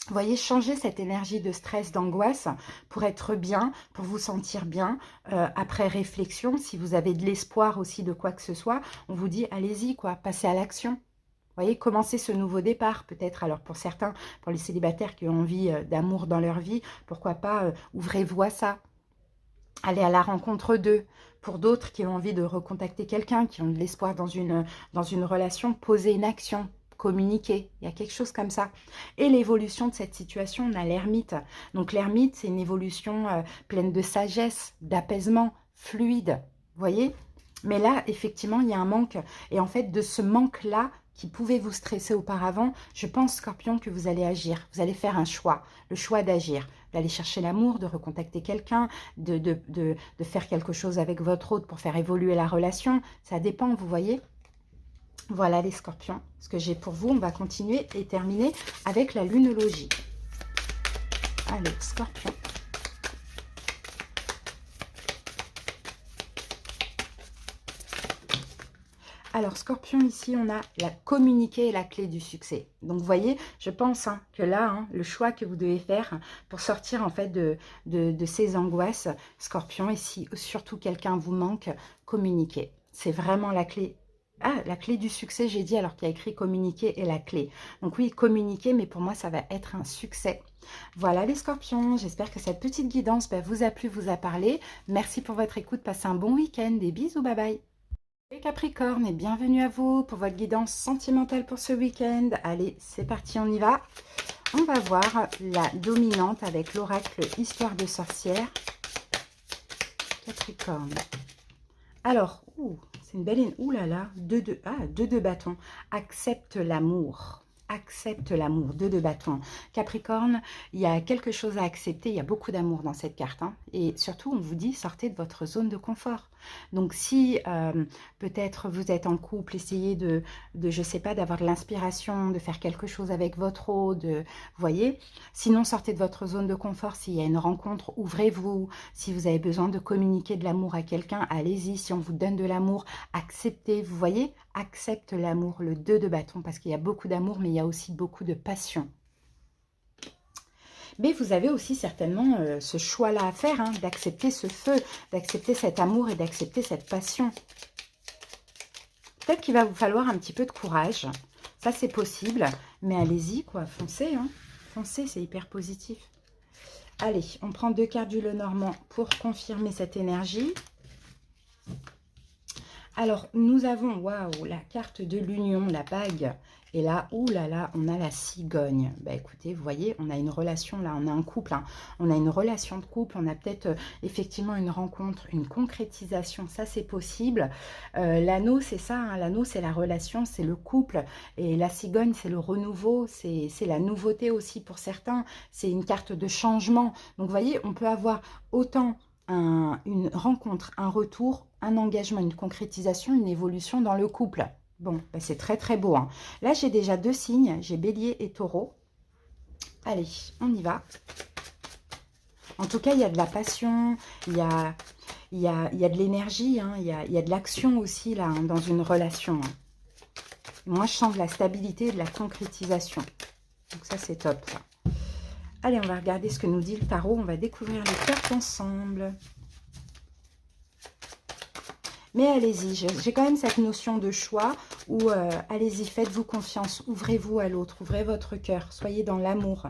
Vous voyez, changer cette énergie de stress, d'angoisse pour être bien, pour vous sentir bien. Après réflexion, si vous avez de l'espoir aussi de quoi que ce soit, on vous dit, allez-y, quoi, passez à l'action. Vous voyez, commencez ce nouveau départ, peut-être. Alors, pour certains, pour les célibataires qui ont envie d'amour dans leur vie, pourquoi pas, ouvrez-vous à ça. Allez à la rencontre d'eux. Pour d'autres qui ont envie de recontacter quelqu'un, qui ont de l'espoir dans une relation, posez une action. Communiquer, il y a quelque chose comme ça. Et l'évolution de cette situation, on a l'ermite. Donc l'ermite, c'est une évolution pleine de sagesse, d'apaisement, fluide, vous voyez. Mais là, effectivement, il y a un manque. Et en fait, de ce manque-là, qui pouvaient vous stresser auparavant, je pense, Scorpion, que vous allez agir. Vous allez faire un choix, le choix d'agir, d'aller chercher l'amour, de recontacter quelqu'un, de faire quelque chose avec votre autre pour faire évoluer la relation. Ça dépend, vous voyez. Voilà les Scorpions, ce que j'ai pour vous. On va continuer et terminer avec la lunologie. Allez, Scorpion. Alors, Scorpion, ici, on a la communiquer et la clé du succès. Donc, vous voyez, je pense que là, le choix que vous devez faire pour sortir, en fait, de ces angoisses, Scorpion, et si surtout quelqu'un vous manque, communiquer. C'est vraiment la clé. Ah, la clé du succès, j'ai dit, alors qu'il y a écrit communiquer et la clé. Donc oui, communiquer, mais pour moi, ça va être un succès. Voilà les Scorpions, j'espère que cette petite guidance vous a plu, vous a parlé. Merci pour votre écoute, passez un bon week-end, des bisous, bye bye. Les Capricornes, et bienvenue à vous pour votre guidance sentimentale pour ce week-end. Allez, c'est parti, on y va. On va voir la dominante avec l'oracle Histoire de sorcière. Capricorne. Alors, c'est une belle... Ouh là là, deux de bâtons. Accepte l'amour. Accepte l'amour, deux de bâtons. Capricorne, il y a quelque chose à accepter, il y a beaucoup d'amour dans cette carte. Et surtout, on vous dit, sortez de votre zone de confort. Donc, si peut-être vous êtes en couple, essayez de je ne sais pas, d'avoir de l'inspiration, de faire quelque chose avec votre eau, vous voyez. Sinon, sortez de votre zone de confort. S'il y a une rencontre, ouvrez-vous. Si vous avez besoin de communiquer de l'amour à quelqu'un, allez-y. Si on vous donne de l'amour, acceptez. Vous voyez, accepte l'amour, le 2 de bâton, parce qu'il y a beaucoup d'amour, mais il y a aussi beaucoup de passion. Mais vous avez aussi certainement ce choix-là à faire, d'accepter ce feu, d'accepter cet amour et d'accepter cette passion. Peut-être qu'il va vous falloir un petit peu de courage. Ça, c'est possible. Mais allez-y, quoi. Foncez, Foncez, c'est hyper positif. Allez, on prend 2 cartes du Lenormand pour confirmer cette énergie. Alors, nous avons, waouh, la carte de l'union, la bague. Et là, ouh là là, on a la cigogne. Bah écoutez, vous voyez, on a une relation là, on a un couple. On a une relation de couple, on a peut-être effectivement une rencontre, une concrétisation. Ça, c'est possible. L'anneau, c'est ça, l'anneau, c'est la relation, c'est le couple. Et la cigogne, c'est le renouveau, c'est la nouveauté aussi pour certains. C'est une carte de changement. Donc, vous voyez, on peut avoir autant une rencontre, un retour, un engagement, une concrétisation, une évolution dans le couple. Bon, ben c'est très très beau. Là, j'ai déjà 2 signes, j'ai Bélier et Taureau. Allez, on y va. En tout cas, il y a de la passion, il y a de l'énergie, il y a de l'action aussi là, dans une relation. Moi, je sens de la stabilité et de la concrétisation. Donc ça, c'est top, ça. Allez, on va regarder ce que nous dit le tarot. On va découvrir les cartes ensemble. Mais allez-y, j'ai quand même cette notion de choix où allez-y, faites-vous confiance, ouvrez-vous à l'autre, ouvrez votre cœur, soyez dans l'amour.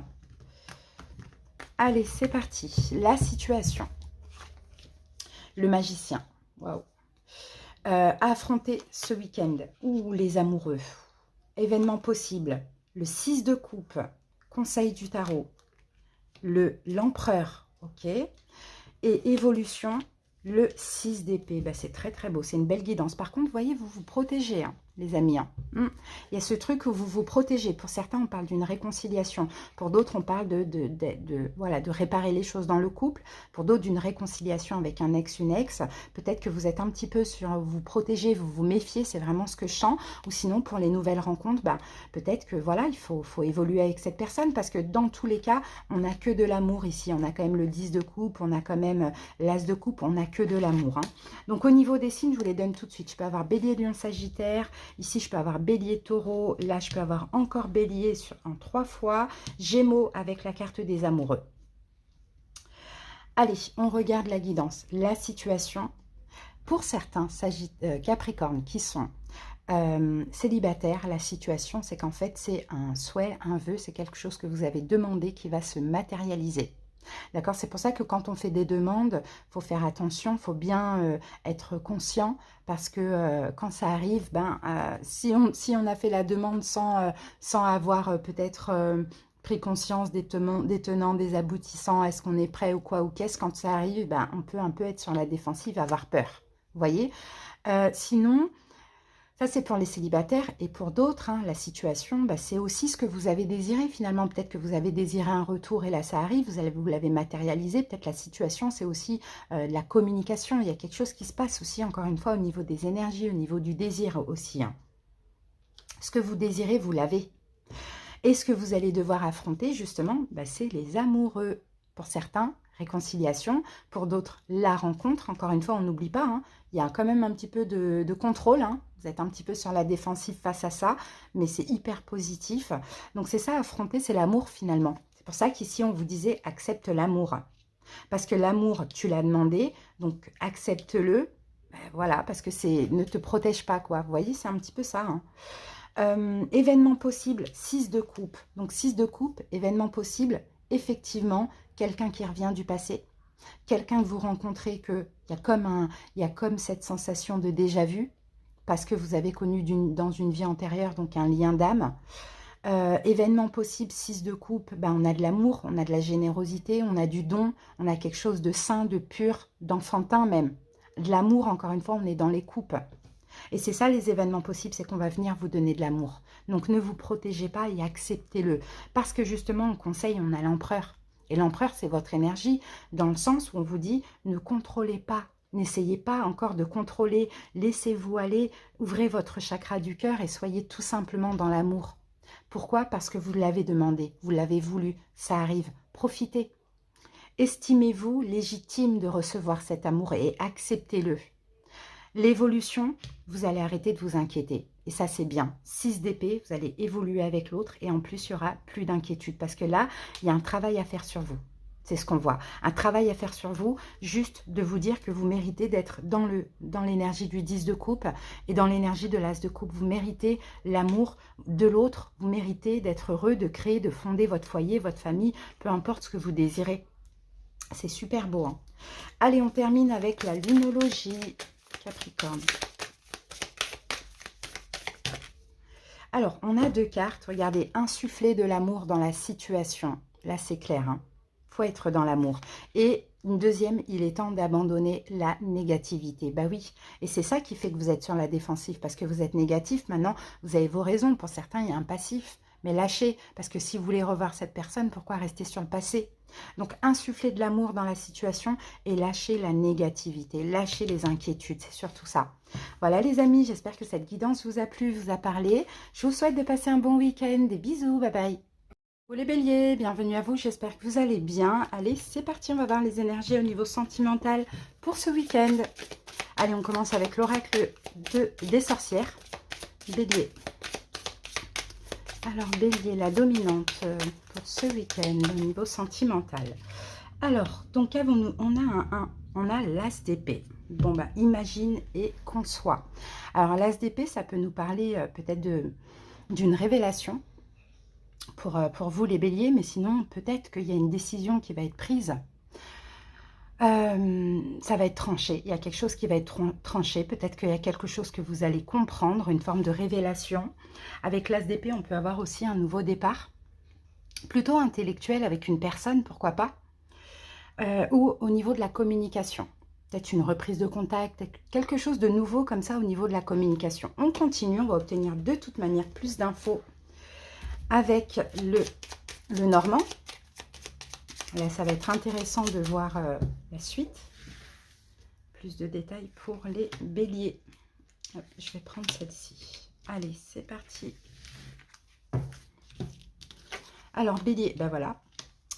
Allez, c'est parti. La situation. Le magicien. Waouh. À affronter ce week-end. Ou les amoureux. Événement possible. Le 6 de coupe. Conseil du tarot. L'empereur. Ok. Et évolution. Le 6 d'épée, c'est très très beau, c'est une belle guidance. Par contre, vous voyez, vous vous protégez, les amis. Il y a ce truc où vous vous protégez. Pour certains, on parle d'une réconciliation. Pour d'autres, on parle voilà, de réparer les choses dans le couple. Pour d'autres, d'une réconciliation avec un ex, une ex. Peut-être que vous êtes un petit peu sur vous protégez, vous vous méfiez, c'est vraiment ce que je sens. Ou sinon, pour les nouvelles rencontres, peut-être que voilà, il faut évoluer avec cette personne parce que dans tous les cas, on n'a que de l'amour ici. On a quand même le 10 de coupe, on a quand même l'as de coupe, on n'a que de l'amour. Donc, au niveau des signes, je vous les donne tout de suite. Je peux avoir Bélier, Lion, Sagittaire. Ici, je peux avoir Bélier, Taureau. Là, je peux avoir encore Bélier en 3 fois. Gémeaux avec la carte des amoureux. Allez, on regarde la guidance. La situation. Pour certains Capricornes qui sont célibataires, la situation, c'est qu'en fait, c'est un souhait, un vœu. C'est quelque chose que vous avez demandé qui va se matérialiser. D'accord, c'est pour ça que quand on fait des demandes, il faut faire attention, il faut bien être conscient parce que quand ça arrive, si on a fait la demande sans avoir peut-être pris conscience des tenants, des aboutissants, est-ce qu'on est prêt ou quoi ou qu'est-ce, quand ça arrive, on peut un peu être sur la défensive, avoir peur. Vous voyez, sinon, Ça, c'est pour les célibataires. Et pour d'autres, hein, la situation, bah, c'est aussi ce que vous avez désiré finalement. Peut-être que vous avez désiré un retour et là, ça arrive. Vous l'avez matérialisé. Peut-être la situation, c'est aussi de la communication. Il y a quelque chose qui se passe aussi, encore une fois, au niveau des énergies, au niveau du désir aussi. Hein. Ce que vous désirez, vous l'avez. Et ce que vous allez devoir affronter, justement, bah, c'est les amoureux. Pour certains, réconciliation. Pour d'autres, la rencontre. Encore une fois, on n'oublie pas, hein, il y a quand même un petit peu de contrôle. Hein. Vous êtes un petit peu sur la défensive face à ça, mais c'est hyper positif. Donc, c'est ça, affronter, c'est l'amour finalement. C'est pour ça qu'ici, on vous disait, accepte l'amour. Parce que l'amour, tu l'as demandé, donc accepte-le. Ben, voilà, parce que c'est ne te protège pas, quoi. Vous voyez, c'est un petit peu ça, hein. Événement possible, 6 de coupe. Donc 6 de coupe, événement possible, effectivement, quelqu'un qui revient du passé, quelqu'un que vous rencontrez, il y a comme cette sensation de déjà-vu, parce que vous avez connu dans une vie antérieure, donc un lien d'âme. Événement possible, 6 de coupe, ben on a de l'amour, on a de la générosité, on a du don, on a quelque chose de sain, de pur, d'enfantin même. De l'amour, encore une fois, on est dans les coupes. Et c'est ça les événements possibles, c'est qu'on va venir vous donner de l'amour. Donc ne vous protégez pas et acceptez-le. Parce que justement, au conseil, on a l'empereur. Et l'empereur, c'est votre énergie, dans le sens où on vous dit, ne contrôlez pas. N'essayez pas encore de contrôler, laissez-vous aller, ouvrez votre chakra du cœur et soyez tout simplement dans l'amour. Pourquoi? Parce que vous l'avez demandé, vous l'avez voulu, ça arrive. Profitez. Estimez-vous légitime de recevoir cet amour et acceptez-le. L'évolution, vous allez arrêter de vous inquiéter. Et ça, c'est bien. 6 d'épée, vous allez évoluer avec l'autre. Et en plus, il y aura plus d'inquiétude. Parce que là, il y a un travail à faire sur vous. C'est ce qu'on voit. Un travail à faire sur vous, juste de vous dire que vous méritez d'être dans l'énergie du 10 de coupe et dans l'énergie de l'as de coupe. Vous méritez l'amour de l'autre. Vous méritez d'être heureux, de créer, de fonder votre foyer, votre famille, peu importe ce que vous désirez. C'est super beau. Hein. Allez, on termine avec la lunologie. Capricorne. Alors, on a 2 cartes. Regardez, insuffler de l'amour dans la situation. Là, c'est clair. Hein. Faut être dans l'amour. Et une deuxième, il est temps d'abandonner la négativité. Bah oui, et c'est ça qui fait que vous êtes sur la défensive. Parce que vous êtes négatif, maintenant, vous avez vos raisons. Pour certains, il y a un passif. Mais lâchez, parce que si vous voulez revoir cette personne, pourquoi rester sur le passé? Donc, insuffler de l'amour dans la situation et lâcher la négativité, lâcher les inquiétudes, c'est surtout ça. Voilà les amis, j'espère que cette guidance vous a plu, vous a parlé. Je vous souhaite de passer un bon week-end, des bisous, bye bye. Vous les béliers, bienvenue à vous, j'espère que vous allez bien. Allez, c'est parti, on va voir les énergies au niveau sentimental pour ce week-end. Allez, on commence avec l'oracle des sorcières. Bélier. Alors, Bélier, la dominante pour ce week-end au niveau sentimental. Alors, donc, avons-nous, on a l'as d'épée. Bon, bah, imagine et conçois. Alors, l'as d'épée, ça peut nous parler peut-être d'une révélation pour vous, les béliers, mais sinon, peut-être qu'il y a une décision qui va être prise. Ça va être tranché, il y a quelque chose qui va être tranché, peut-être qu'il y a quelque chose que vous allez comprendre, une forme de révélation. Avec l'as d'épée, on peut avoir aussi un nouveau départ, plutôt intellectuel avec une personne, pourquoi pas, ou au niveau de la communication. Peut-être une reprise de contact, quelque chose de nouveau comme ça au niveau de la communication. On continue, on va obtenir de toute manière plus d'infos avec le normand. Là, ça va être intéressant de voir la suite. Plus de détails pour les béliers. Hop, je vais prendre celle-ci. Allez, c'est parti. Alors, bélier, ben voilà.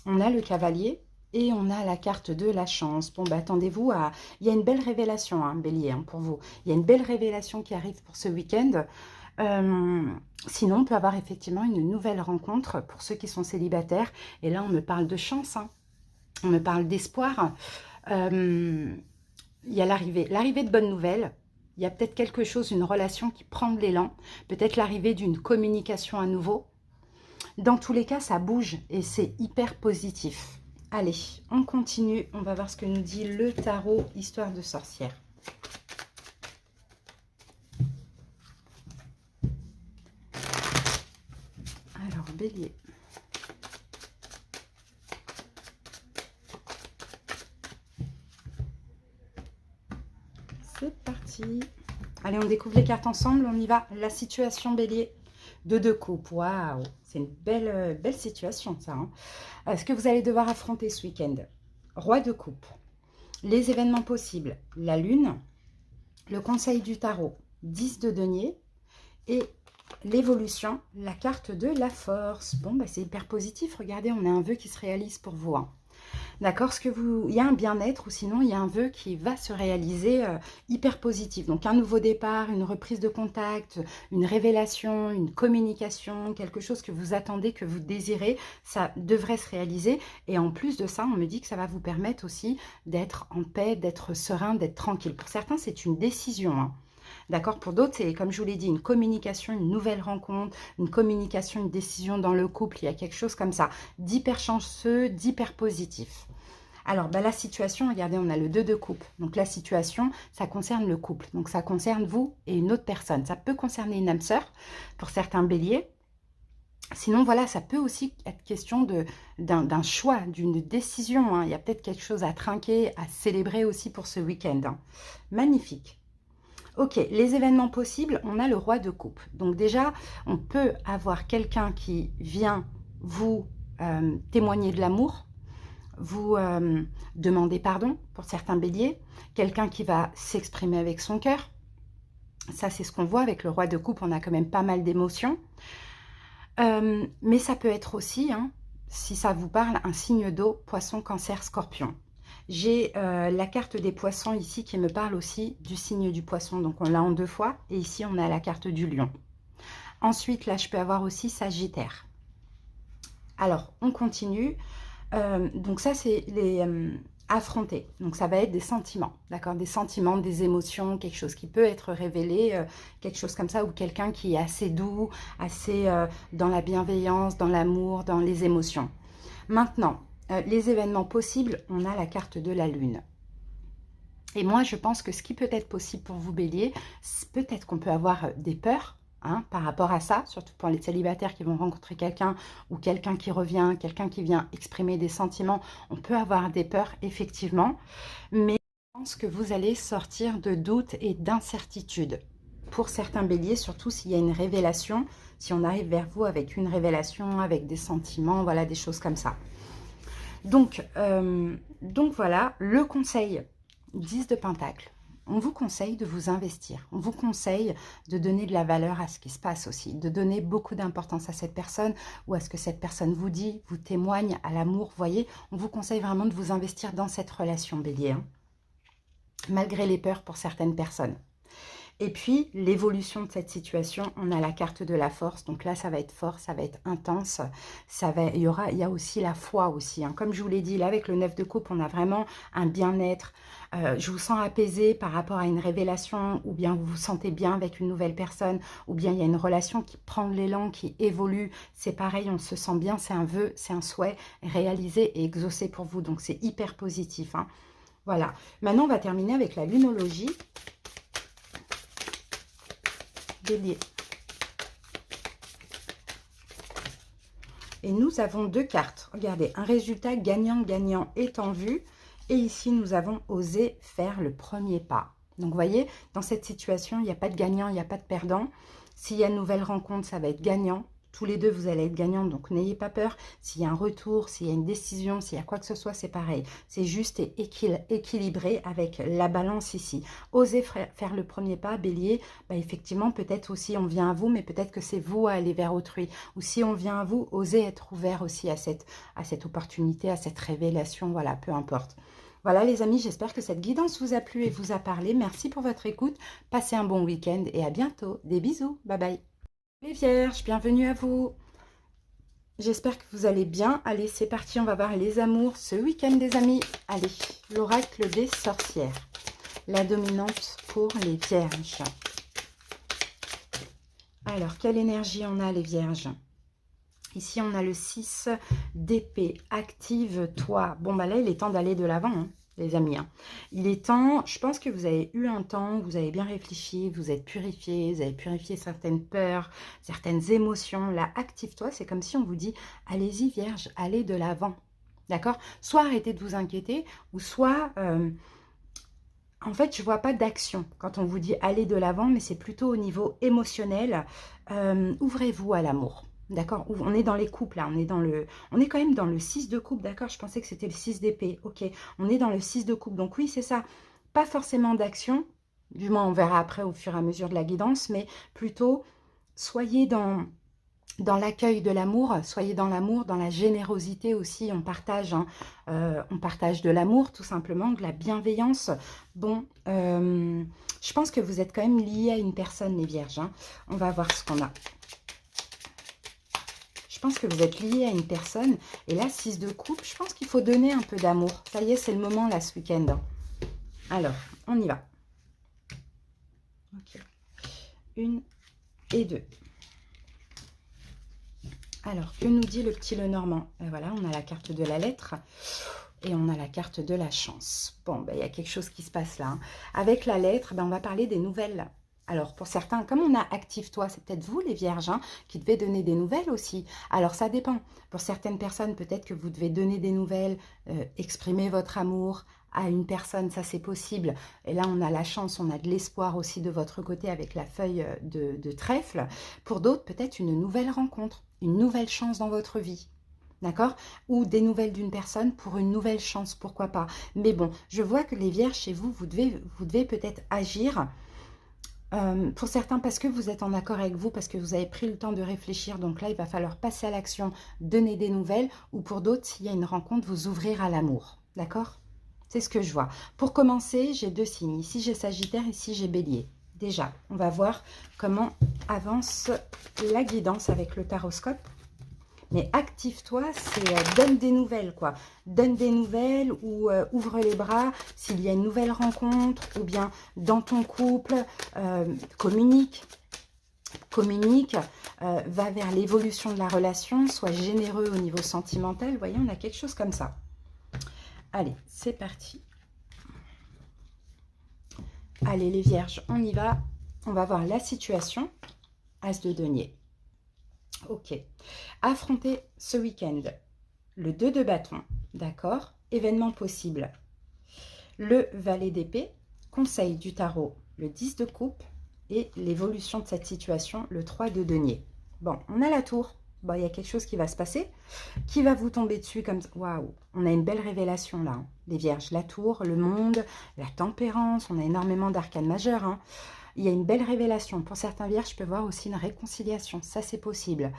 On a le cavalier et on a la carte de la chance. Bon, ben attendez-vous à... Il y a une belle révélation, hein, bélier, hein, pour vous. Il y a une belle révélation qui arrive pour ce week-end. Sinon, on peut avoir effectivement une nouvelle rencontre pour ceux qui sont célibataires. Et là, on me parle de chance, hein. On me parle d'espoir. Il y a l'arrivée de bonnes nouvelles. Il y a peut-être quelque chose, une relation qui prend de l'élan. Peut-être l'arrivée d'une communication à nouveau. Dans tous les cas, ça bouge et c'est hyper positif. Allez, on continue. On va voir ce que nous dit le tarot, histoire de sorcière. Alors, bélier. C'est parti. Allez, on découvre les cartes ensemble, on y va. La situation bélier de deux coupes. Waouh, c'est une belle situation ça. Hein. Ce que vous allez devoir affronter ce week-end. Roi de coupe. Les événements possibles. La lune. Le conseil du tarot. 10 de denier. Et l'évolution, la carte de la force. Bon, bah, c'est hyper positif. Regardez, on a un vœu qui se réalise pour vous. Hein. D'accord, il y a un bien-être ou sinon il y a un vœu qui va se réaliser hyper positif. Donc un nouveau départ, une reprise de contact, une révélation, une communication, quelque chose que vous attendez, que vous désirez, ça devrait se réaliser. Et en plus de ça, on me dit que ça va vous permettre aussi d'être en paix, d'être serein, d'être tranquille. Pour certains, c'est une décision. Hein. D'accord. Pour d'autres, c'est comme je vous l'ai dit, une communication, une nouvelle rencontre, une communication, une décision dans le couple. Il y a quelque chose comme ça, d'hyper chanceux, d'hyper positif. Alors, bah, la situation, regardez, on a le 2 de coupe. Donc, la situation, ça concerne le couple. Donc, ça concerne vous et une autre personne. Ça peut concerner une âme sœur pour certains béliers. Sinon, voilà, ça peut aussi être question d'un choix, d'une décision. Hein. Il y a peut-être quelque chose à trinquer, à célébrer aussi pour ce week-end. Hein. Magnifique. Ok, les événements possibles, on a le roi de coupe. Donc déjà, on peut avoir quelqu'un qui vient vous témoigner de l'amour, vous demander pardon pour certains béliers, quelqu'un qui va s'exprimer avec son cœur. Ça, c'est ce qu'on voit avec le roi de coupe, on a quand même pas mal d'émotions. Mais ça peut être aussi, hein, si ça vous parle, un signe d'eau, poisson, cancer, scorpion. J'ai la carte des poissons ici qui me parle aussi du signe du poisson. Donc, on l'a en 2 fois. Et ici, on a la carte du lion. Ensuite, là, je peux avoir aussi Sagittaire. Alors, on continue. Donc, ça, c'est les affronter. Donc, ça va être des sentiments. D'accord? Des sentiments, des émotions, quelque chose qui peut être révélé, quelque chose comme ça, ou quelqu'un qui est assez doux, assez dans la bienveillance, dans l'amour, dans les émotions. Maintenant, les événements possibles, on a la carte de la lune. Et moi, je pense que ce qui peut être possible pour vous, bélier, peut-être qu'on peut avoir des peurs hein, par rapport à ça, surtout pour les célibataires qui vont rencontrer quelqu'un ou quelqu'un qui revient, quelqu'un qui vient exprimer des sentiments. On peut avoir des peurs, effectivement, mais je pense que vous allez sortir de doutes et d'incertitudes. Pour certains béliers, surtout s'il y a une révélation, si on arrive vers vous avec une révélation, avec des sentiments, voilà, des choses comme ça. Donc voilà, le conseil 10 de Pentacle. On vous conseille de vous investir. On vous conseille de donner de la valeur à ce qui se passe aussi. De donner beaucoup d'importance à cette personne ou à ce que cette personne vous dit, vous témoigne, à l'amour. Vous voyez, on vous conseille vraiment de vous investir dans cette relation, bélier. Hein, malgré les peurs pour certaines personnes. Et puis, l'évolution de cette situation, on a la carte de la force. Donc là, ça va être fort, ça va être intense. Il y a aussi la foi aussi. Hein. Comme je vous l'ai dit, là, avec le 9 de coupe, on a vraiment un bien-être. Je vous sens apaisé par rapport à une révélation, ou bien vous vous sentez bien avec une nouvelle personne, ou bien il y a une relation qui prend de l'élan, qui évolue. C'est pareil, on se sent bien, c'est un vœu, c'est un souhait réalisé et exaucé pour vous. Donc, c'est hyper positif. Hein. Voilà. Maintenant, on va terminer avec la lunologie. Bélier. Et nous avons 2 cartes. Regardez, un résultat gagnant-gagnant est en vue. Et ici, nous avons osé faire le premier pas. Donc, vous voyez, dans cette situation, il n'y a pas de gagnant, il n'y a pas de perdant. S'il y a une nouvelle rencontre, ça va être gagnant. Tous les deux, vous allez être gagnants, donc n'ayez pas peur. S'il y a un retour, s'il y a une décision, s'il y a quoi que ce soit, c'est pareil. C'est juste et équilibré avec la balance ici. Osez faire le premier pas, bélier. Bah, effectivement, peut-être aussi on vient à vous, mais peut-être que c'est vous à aller vers autrui. Ou si on vient à vous, osez être ouvert aussi à cette opportunité, à cette révélation, voilà, peu importe. Voilà les amis, j'espère que cette guidance vous a plu et vous a parlé. Merci pour votre écoute. Passez un bon week-end et à bientôt. Des bisous. Bye bye. Les vierges, bienvenue à vous. J'espère que vous allez bien. Allez, c'est parti, on va voir les amours ce week-end, des amis. Allez, l'oracle des sorcières. La dominante pour les vierges. Alors, quelle énergie on a, les vierges? Ici, on a le 6 d'épée. Active-toi. Bon, bah là, il est temps d'aller de l'avant, hein, les amis. Hein. Il est temps, je pense que vous avez eu un temps, vous avez bien réfléchi, vous êtes purifié, vous avez purifié certaines peurs, certaines émotions. Là, active-toi, c'est comme si on vous dit, allez-y, vierge, allez de l'avant. D'accord? Soit arrêtez de vous inquiéter, ou soit En fait, je vois pas d'action quand on vous dit aller de l'avant, mais c'est plutôt au niveau émotionnel. Ouvrez-vous à l'amour. D'accord? On est dans les couples, là. On est quand même dans le 6 de coupe, d'accord? Je pensais que c'était le 6 d'épée. Ok, on est dans le 6 de coupe. Donc oui, c'est ça. Pas forcément d'action. Du moins, on verra après au fur et à mesure de la guidance, mais plutôt soyez dans l'accueil de l'amour, soyez dans l'amour, dans la générosité aussi, on partage de l'amour tout simplement, de la bienveillance. Bon, je pense que vous êtes quand même liés à une personne, les vierges, hein. On va voir ce qu'on a. Je pense que vous êtes liés à une personne, et là, 6 de coupe, je pense qu'il faut donner un peu d'amour. Ça y est, c'est le moment là, ce week-end. Alors, on y va. Ok. 1 et 2. Alors, que nous dit le petit Lenormand? Et voilà, on a la carte de la lettre et on a la carte de la chance. Bon, ben, il y a quelque chose qui se passe là, hein. Avec la lettre, ben, on va parler des nouvelles. Alors, pour certains, comme on a active-toi, c'est peut-être vous, les vierges, hein, qui devez donner des nouvelles aussi. Alors, ça dépend. Pour certaines personnes, peut-être que vous devez donner des nouvelles, exprimer votre amour à une personne, ça c'est possible. Et là, on a la chance, on a de l'espoir aussi de votre côté avec la feuille de trèfle. Pour d'autres, peut-être une nouvelle rencontre, une nouvelle chance dans votre vie. D'accord? Ou des nouvelles d'une personne pour une nouvelle chance, pourquoi pas. Mais bon, je vois que les vierges, chez vous, vous devez peut-être agir. Pour certains, parce que vous êtes en accord avec vous, parce que vous avez pris le temps de réfléchir. Donc là, il va falloir passer à l'action, donner des nouvelles. Ou pour d'autres, s'il y a une rencontre, vous ouvrir à l'amour. D'accord? C'est ce que je vois. Pour commencer, j'ai 2 signes. Ici, j'ai Sagittaire, ici, j'ai Bélier. Déjà, on va voir comment avance la guidance avec le taroscope. Mais active-toi, c'est donne des nouvelles, quoi. Donne des nouvelles ou ouvre les bras s'il y a une nouvelle rencontre ou bien dans ton couple, communique, va vers l'évolution de la relation, sois généreux au niveau sentimental. Vous voyez, on a quelque chose comme ça. Allez, c'est parti. Allez, les vierges, on y va. On va voir la situation. As de denier. Ok. Affronter ce week-end. Le 2 de bâton. D'accord. Événement possible. Le valet d'épée. Conseil du tarot. Le 10 de coupe. Et l'évolution de cette situation. Le 3 de denier. Bon, on a la tour. Bon, il y a quelque chose qui va se passer, qui va vous tomber dessus comme ça. Waouh, on a une belle révélation là, hein. Les vierges, la tour, le monde, la tempérance, on a énormément d'arcanes majeures, hein. Il y a une belle révélation. Pour certains vierges, je peux voir aussi une réconciliation, ça c'est possible.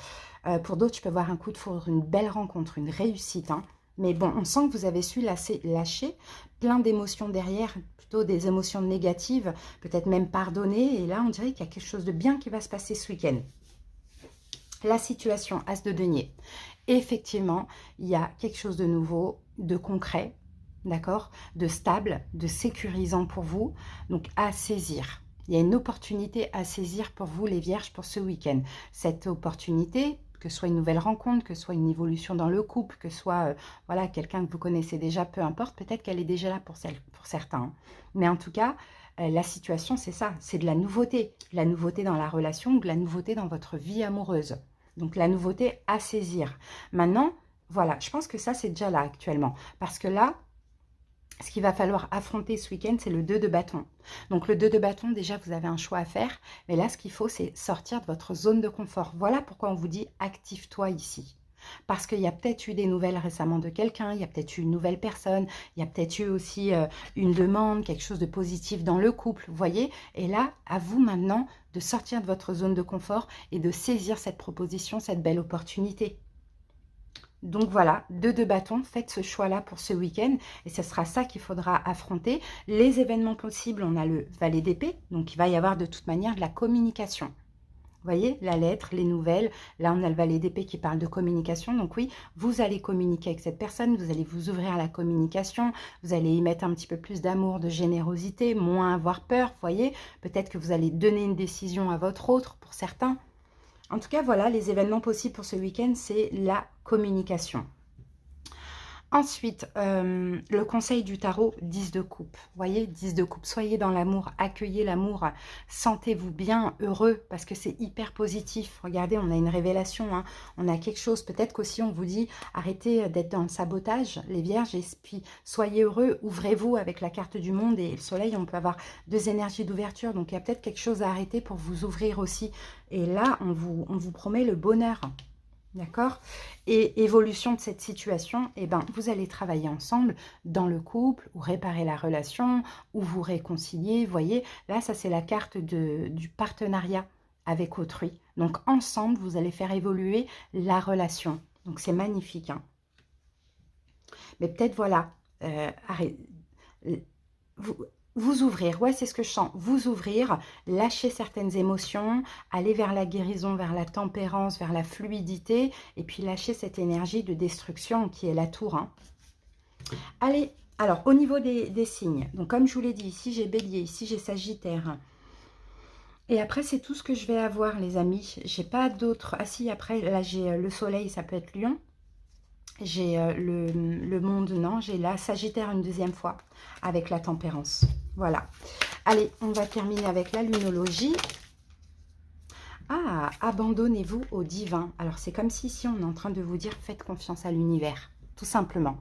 Pour d'autres, je peux voir un coup de foudre, une belle rencontre, une réussite, hein. Mais bon, on sent que vous avez su lâcher plein d'émotions derrière, plutôt des émotions négatives, peut-être même pardonner. Et là, on dirait qu'il y a quelque chose de bien qui va se passer ce week-end. La situation, As de denier. Effectivement, il y a quelque chose de nouveau, de concret, d'accord, de stable, de sécurisant pour vous, donc à saisir. Il y a une opportunité à saisir pour vous, les vierges, pour ce week-end. Cette opportunité, que ce soit une nouvelle rencontre, que ce soit une évolution dans le couple, que ce soit voilà, quelqu'un que vous connaissez déjà, peu importe, peut-être qu'elle est déjà là pour certains. Mais en tout cas, la situation, c'est ça, c'est de la nouveauté dans la relation ou de la nouveauté dans votre vie amoureuse. Donc, la nouveauté à saisir. Maintenant, voilà, je pense que ça, c'est déjà là actuellement. Parce que là, ce qu'il va falloir affronter ce week-end, c'est le 2 de bâton. Donc, le 2 de bâton, déjà, vous avez un choix à faire. Mais là, ce qu'il faut, c'est sortir de votre zone de confort. Voilà pourquoi on vous dit « active-toi ici ». Parce qu'il y a peut-être eu des nouvelles récemment de quelqu'un, il y a peut-être eu une nouvelle personne, il y a peut-être eu aussi une demande, quelque chose de positif dans le couple, vous voyez. Et là, à vous maintenant de sortir de votre zone de confort et de saisir cette proposition, cette belle opportunité. Donc voilà, 2 de bâton, faites ce choix-là pour ce week-end et ce sera ça qu'il faudra affronter. Les événements possibles, on a le valet d'épée, donc il va y avoir de toute manière de la communication. Vous voyez, la lettre, les nouvelles. Là, on a le valet d'épée qui parle de communication. Donc oui, vous allez communiquer avec cette personne, vous allez vous ouvrir à la communication, vous allez y mettre un petit peu plus d'amour, de générosité, moins avoir peur, vous voyez. Peut-être que vous allez donner une décision à votre autre pour certains. En tout cas, voilà, les événements possibles pour ce week-end, c'est la communication. Ensuite, le conseil du tarot, 10 de coupe. Vous voyez, 10 de coupe. Soyez dans l'amour, accueillez l'amour, sentez-vous bien, heureux, parce que c'est hyper positif. Regardez, on a une révélation, hein. On a quelque chose. Peut-être qu'aussi on vous dit, arrêtez d'être dans le sabotage, les vierges, et puis soyez heureux, ouvrez-vous avec la carte du monde et le soleil, on peut avoir 2 énergies d'ouverture. Donc, il y a peut-être quelque chose à arrêter pour vous ouvrir aussi. Et là, on vous promet le bonheur. D'accord? Et évolution de cette situation, eh ben, vous allez travailler ensemble dans le couple, ou réparer la relation, ou vous réconcilier. Vous voyez, là, ça, c'est la carte du partenariat avec autrui. Donc, ensemble, vous allez faire évoluer la relation. Donc, c'est magnifique, hein. Mais peut-être, voilà, vous ouvrir, ouais, c'est ce que je sens, vous ouvrir, lâcher certaines émotions, aller vers la guérison, vers la tempérance, vers la fluidité, et puis lâcher cette énergie de destruction qui est la tour, hein. Allez, alors au niveau des signes, donc comme je vous l'ai dit, ici j'ai Bélier, ici j'ai Sagittaire, et après c'est tout ce que je vais avoir les amis, j'ai pas d'autres, ah si après là j'ai le soleil, ça peut être Lion, j'ai le monde, non, j'ai la Sagittaire une deuxième fois, avec la tempérance. Voilà. Allez, on va terminer avec la lunologie. Ah, abandonnez-vous au divin. Alors, c'est comme si ici, on est en train de vous dire, faites confiance à l'univers, tout simplement.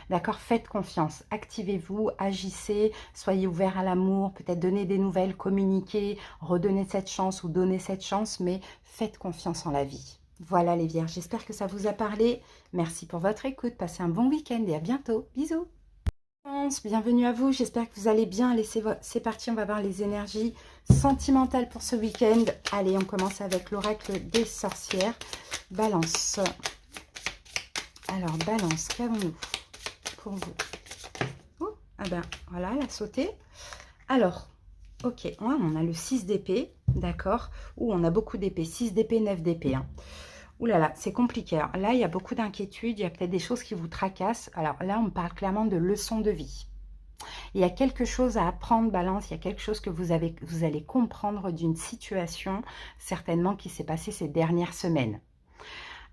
D'accord? Faites confiance, activez-vous, agissez, soyez ouverts à l'amour, peut-être donner des nouvelles, communiquer, redonner cette chance ou donner cette chance, mais faites confiance en la vie. Voilà les vierges, j'espère que ça vous a parlé. Merci pour votre écoute, passez un bon week-end et à bientôt. Bisous. Bienvenue à vous, j'espère que vous allez bien. Allez, c'est parti, on va voir les énergies sentimentales pour ce week-end. Allez, on commence avec l'oracle des sorcières. Balance. Alors, balance, qu'avons-nous pour vous? Oh, ah ben, voilà, elle a sauté. Alors, ok, ouais, on a le 6 d'épée, d'accord. Ou on a beaucoup d'épée, 6 d'épée, 9 d'épée, hein. Ouh là là, c'est compliqué. Alors là, il y a beaucoup d'inquiétudes, il y a peut-être des choses qui vous tracassent. Alors là, on parle clairement de leçons de vie. Il y a quelque chose à apprendre, balance, il y a quelque chose que vous allez comprendre d'une situation, certainement, qui s'est passée ces dernières semaines.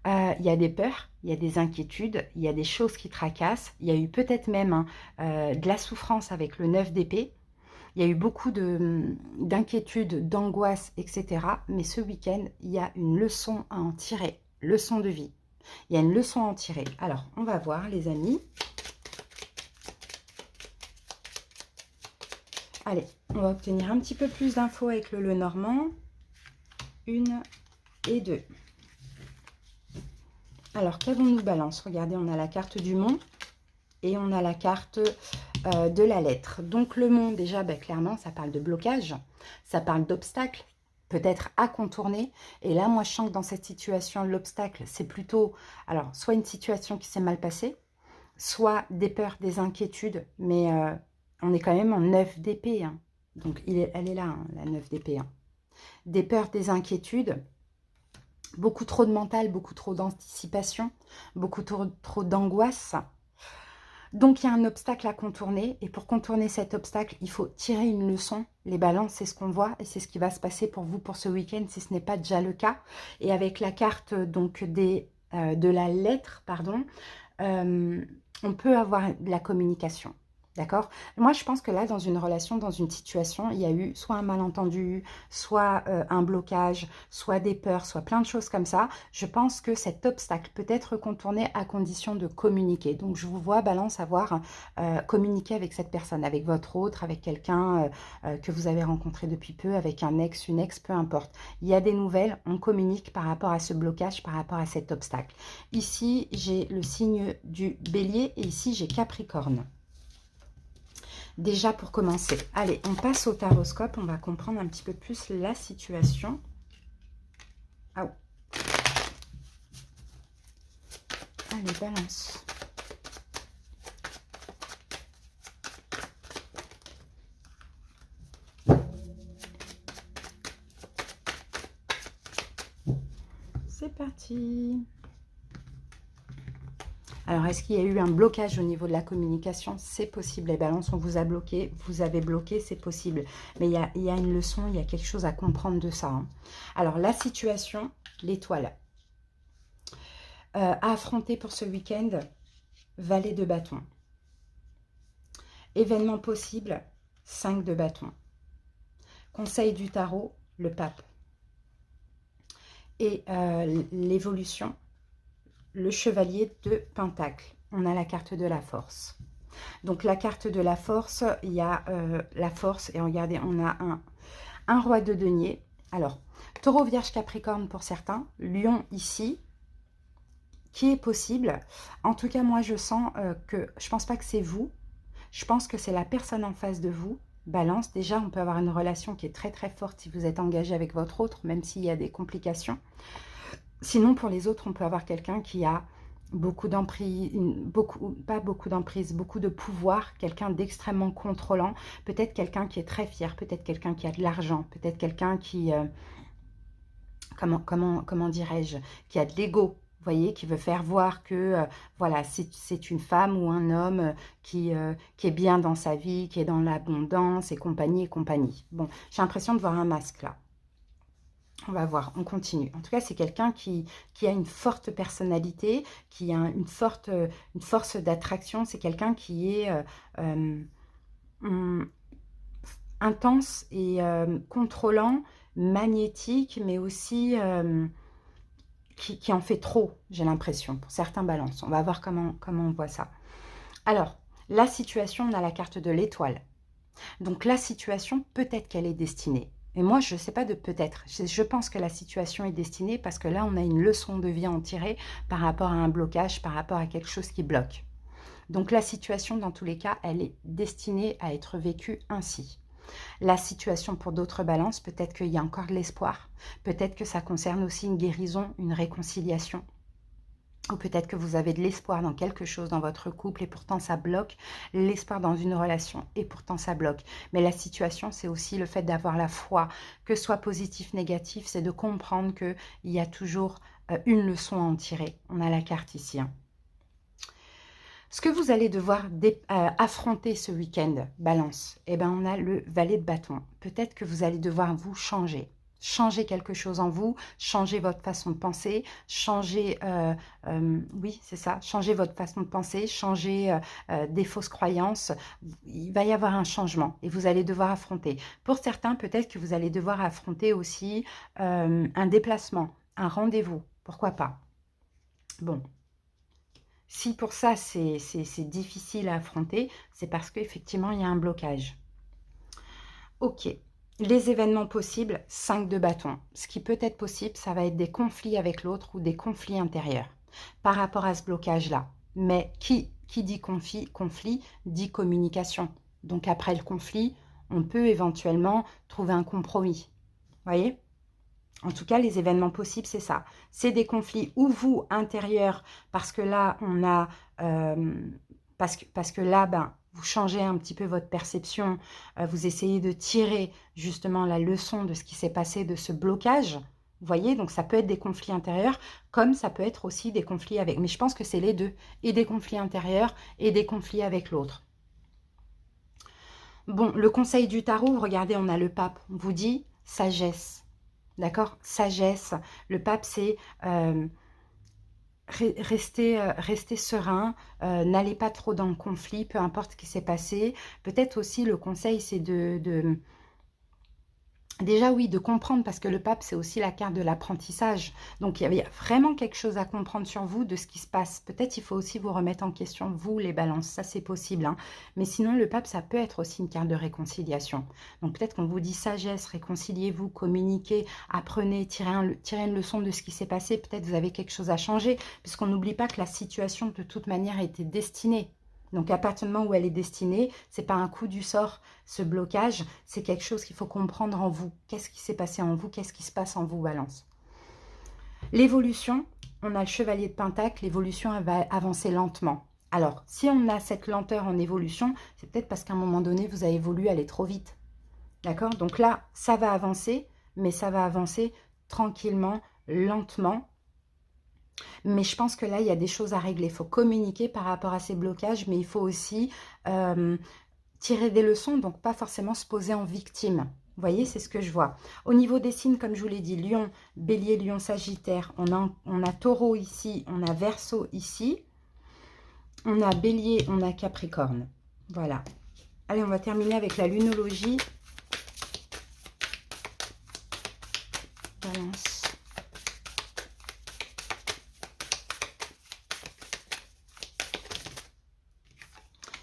Il y a des peurs, il y a des inquiétudes, il y a des choses qui tracassent. Il y a eu peut-être même de la souffrance avec le 9 d'épée. Il y a eu beaucoup d'inquiétudes, d'angoisse, etc. Mais ce week-end, il y a une leçon à en tirer, leçon de vie. Il y a une leçon à en tirer. Alors, on va voir, les amis. Allez, on va obtenir un petit peu plus d'infos avec le Lenormand. 1 et 2. Alors, qu'avons-nous, balance? Regardez, on a la carte du monde et on a la carte de la lettre. Donc, le monde, déjà, ben, clairement, ça parle de blocage, ça parle d'obstacles, peut-être à contourner. Et là, moi, je sens que dans cette situation, l'obstacle, c'est plutôt, alors, soit une situation qui s'est mal passée, soit des peurs, des inquiétudes, mais on est quand même en 9 d'épée, hein. Donc, elle est là, hein, la 9 d'épée, hein. Des peurs, des inquiétudes, beaucoup trop de mental, beaucoup trop d'anticipation, beaucoup trop d'angoisse. Donc, il y a un obstacle à contourner. Et pour contourner cet obstacle, il faut tirer une leçon. Les balances, c'est ce qu'on voit. Et c'est ce qui va se passer pour vous pour ce week-end, si ce n'est pas déjà le cas. Et avec la carte donc de la lettre, pardon, on peut avoir de la communication. D'accord? Moi, je pense que là, dans une relation, dans une situation, il y a eu soit un malentendu, soit un blocage, soit des peurs, soit plein de choses comme ça. Je pense que cet obstacle peut être contourné à condition de communiquer. Donc, je vous vois, balance, avoir communiqué avec cette personne, avec votre autre, avec quelqu'un que vous avez rencontré depuis peu, avec un ex, une ex, peu importe. Il y a des nouvelles, on communique par rapport à ce blocage, par rapport à cet obstacle. Ici, j'ai le signe du Bélier et ici, j'ai Capricorne. Déjà pour commencer, allez, on passe au taroscope, on va comprendre un petit peu plus la situation. Ah, allez, balance. C'est parti. Alors, est-ce qu'il y a eu un blocage au niveau de la communication? C'est possible. Les balances, on vous a bloqué, vous avez bloqué, c'est possible. Mais il y a une leçon, il y a quelque chose à comprendre de ça, hein. Alors, la situation, l'étoile. À affronter pour ce week-end, valet de bâton. Événement possible, 5 de bâton. Conseil du tarot, le pape. Et l'évolution, le chevalier de pentacle. On a la carte de la force. Donc la carte de la force, il y a la force. Et regardez, on a un roi de denier. Alors, taureau, vierge, capricorne pour certains. Lion ici, qui est possible. En tout cas, moi, je sens que, je pense pas que c'est vous. Je pense que c'est la personne en face de vous. Balance, déjà, on peut avoir une relation qui est très très forte si vous êtes engagé avec votre autre, même s'il y a des complications. Sinon, pour les autres, on peut avoir quelqu'un qui a beaucoup d'emprise, pas beaucoup d'emprise, beaucoup de pouvoir, quelqu'un d'extrêmement contrôlant, peut-être quelqu'un qui est très fier, peut-être quelqu'un qui a de l'argent, peut-être quelqu'un qui, comment dirais-je, qui a de l'ego. Vous voyez, qui veut faire voir que voilà, c'est une femme ou un homme qui est bien dans sa vie, qui est dans l'abondance et compagnie et compagnie. Bon, j'ai l'impression de voir un masque là. On va voir, on continue. En tout cas, c'est quelqu'un qui a une forte personnalité, qui a une force d'attraction. C'est quelqu'un qui est intense et contrôlant, magnétique, mais aussi... qui en fait trop, j'ai l'impression, pour certains balances. On va voir comment on voit ça. Alors, la situation, on a la carte de l'étoile. Donc, la situation, peut-être qu'elle est destinée. Et moi, je ne sais pas de peut-être. Je pense que la situation est destinée parce que là, on a une leçon de vie à en tirer par rapport à un blocage, par rapport à quelque chose qui bloque. Donc, la situation, dans tous les cas, elle est destinée à être vécue ainsi. La situation pour d'autres balances, peut-être qu'il y a encore de l'espoir, peut-être que ça concerne aussi une guérison, une réconciliation, ou peut-être que vous avez de l'espoir dans quelque chose dans votre couple et pourtant ça bloque, l'espoir dans une relation et pourtant ça bloque. Mais la situation, c'est aussi le fait d'avoir la foi, que ce soit positif, négatif, c'est de comprendre qu'il y a toujours une leçon à en tirer. On a la carte ici, hein. Ce que vous allez devoir affronter ce week-end, balance, eh ben, on a le valet de bâton. Peut-être que vous allez devoir vous changer. Changer quelque chose en vous, changer votre façon de penser, changer, oui, c'est ça, changer votre façon de penser, changer des fausses croyances. Il va y avoir un changement et vous allez devoir affronter. Pour certains, peut-être que vous allez devoir affronter aussi un déplacement, un rendez-vous, pourquoi pas. Bon. Si pour ça, c'est difficile à affronter, c'est parce qu'effectivement, il y a un blocage. Ok. Les événements possibles, 5 de bâton. Ce qui peut être possible, ça va être des conflits avec l'autre ou des conflits intérieurs par rapport à ce blocage-là. Mais qui dit conflit dit communication. Donc après le conflit, on peut éventuellement trouver un compromis. Vous voyez ? En tout cas, les événements possibles, c'est ça. C'est des conflits ou vous, intérieurs, parce que là, on a... parce que là, ben, vous changez un petit peu votre perception. Vous essayez de tirer justement la leçon de ce qui s'est passé, de ce blocage. Vous voyez, donc ça peut être des conflits intérieurs, comme ça peut être aussi des conflits avec... Mais je pense que c'est les deux. Et des conflits intérieurs et des conflits avec l'autre. Bon, le conseil du tarot, regardez, on a le pape. On vous dit sagesse. D'accord? Sagesse. Le pape, c'est rester serein, n'allez pas trop dans le conflit, peu importe ce qui s'est passé. Peut-être aussi le conseil, c'est déjà, oui, de comprendre, parce que le pape, c'est aussi la carte de l'apprentissage. Donc, il y a vraiment quelque chose à comprendre sur vous, de ce qui se passe. Peut-être il faut aussi vous remettre en question, vous, les balances. Ça, c'est possible, hein. Mais sinon, le pape, ça peut être aussi une carte de réconciliation. Donc, peut-être qu'on vous dit sagesse, réconciliez-vous, communiquez, apprenez, tirez une leçon de ce qui s'est passé. Peut-être vous avez quelque chose à changer, puisqu'on n'oublie pas que la situation, de toute manière, était destinée. Donc, à partir du moment où elle est destinée, ce n'est pas un coup du sort, ce blocage, c'est quelque chose qu'il faut comprendre en vous. Qu'est-ce qui s'est passé en vous? Qu'est-ce qui se passe en vous, balance? L'évolution, on a le chevalier de pentacle, l'évolution va avancer lentement. Alors, si on a cette lenteur en évolution, c'est peut-être parce qu'à un moment donné, vous avez voulu aller trop vite. D'accord? Donc là, ça va avancer, mais ça va avancer tranquillement, lentement. Mais je pense que là, il y a des choses à régler. Il faut communiquer par rapport à ces blocages, mais il faut aussi tirer des leçons, donc pas forcément se poser en victime. Vous voyez, c'est ce que je vois. Au niveau des signes, comme je vous l'ai dit, Lion, Bélier, Lion, Sagittaire, on a Taureau ici, on a Verseau ici. On a Bélier, on a Capricorne. Voilà. Allez, on va terminer avec la lunologie. Balance.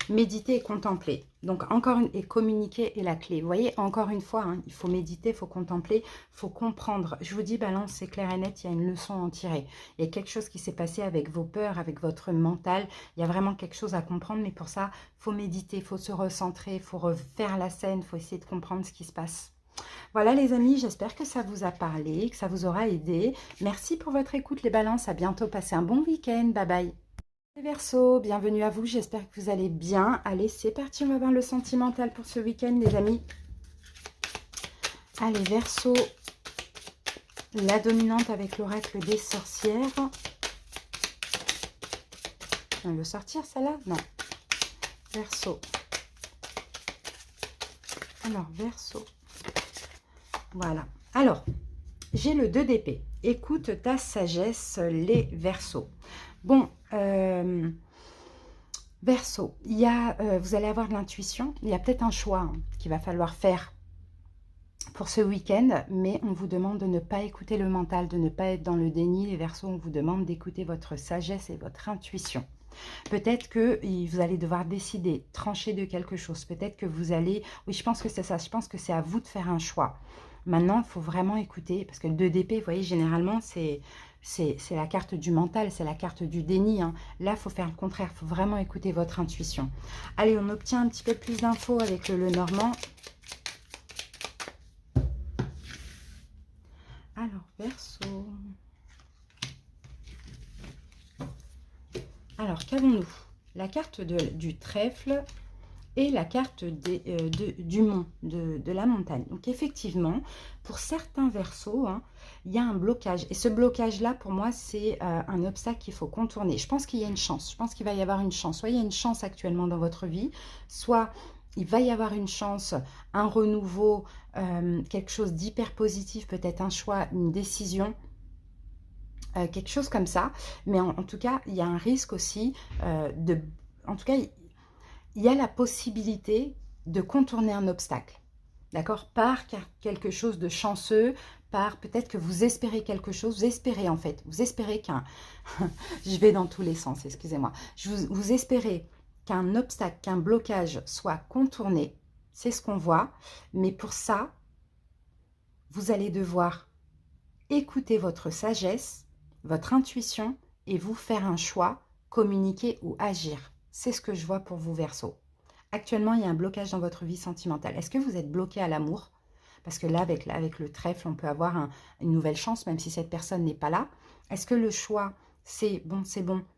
Méditer et contempler. Donc, encore une... Et communiquer est la clé. Vous voyez, encore une fois, hein, il faut méditer, il faut contempler, il faut comprendre. Je vous dis, Balance, c'est clair et net, il y a une leçon à en tirer. Il y a quelque chose qui s'est passé avec vos peurs, avec votre mental. Il y a vraiment quelque chose à comprendre, mais pour ça, il faut méditer, il faut se recentrer, il faut refaire la scène, il faut essayer de comprendre ce qui se passe. Voilà les amis, j'espère que ça vous a parlé, que ça vous aura aidé. Merci pour votre écoute les balances, à bientôt, passez un bon week-end, bye bye. Les Verseaux, bienvenue à vous, j'espère que vous allez bien. Allez, c'est parti, on va voir le sentimental pour ce week-end les amis. Allez Verseaux, la dominante avec l'oracle des sorcières. On veut sortir celle-là? Non. Verseaux. Alors, Verseaux. Voilà. Alors, j'ai le 2 d'épée. Écoute ta sagesse, les Verseaux. Bon, Verseau, il y a, vous allez avoir de l'intuition. Il y a peut-être un choix hein, qu'il va falloir faire pour ce week-end, mais on vous demande de ne pas écouter le mental, de ne pas être dans le déni. Les Verseaux, on vous demande d'écouter votre sagesse et votre intuition. Peut-être que vous allez devoir décider, trancher de quelque chose. Peut-être que vous allez... Oui, je pense que c'est ça. Je pense que c'est à vous de faire un choix. Maintenant, il faut vraiment écouter, parce que le 2 d'épée, vous voyez, généralement, c'est la carte du mental, c'est la carte du déni. Hein. Là, il faut faire le contraire, il faut vraiment écouter votre intuition. Allez, on obtient un petit peu plus d'infos avec le Normand. Alors, Verseau. Alors, qu'avons-nous? La carte du trèfle et la carte du mont, de la montagne. Donc, effectivement, pour certains Verseaux, hein, il y a un blocage. Et ce blocage-là, pour moi, c'est un obstacle qu'il faut contourner. Je pense qu'il y a une chance. Je pense qu'il va y avoir une chance. Soit il y a une chance actuellement dans votre vie, soit il va y avoir une chance, un renouveau, quelque chose d'hyper positif, peut-être un choix, une décision, quelque chose comme ça. Mais en tout cas, il y a un risque aussi de... En tout cas, il y a la possibilité de contourner un obstacle, d'accord, par quelque chose de chanceux, par peut-être que vous espérez quelque chose, vous espérez en fait, vous espérez qu'un... Je vais dans tous les sens, excusez-moi. Vous espérez qu'un obstacle, qu'un blocage soit contourné, c'est ce qu'on voit, mais pour ça, vous allez devoir écouter votre sagesse, votre intuition et vous faire un choix, communiquer ou agir. C'est ce que je vois pour vous, Verseau. Actuellement, il y a un blocage dans votre vie sentimentale. Est-ce que vous êtes bloqué à l'amour? Parce que là, avec le trèfle, on peut avoir une nouvelle chance, même si cette personne n'est pas là. Est-ce que le choix, c'est bon,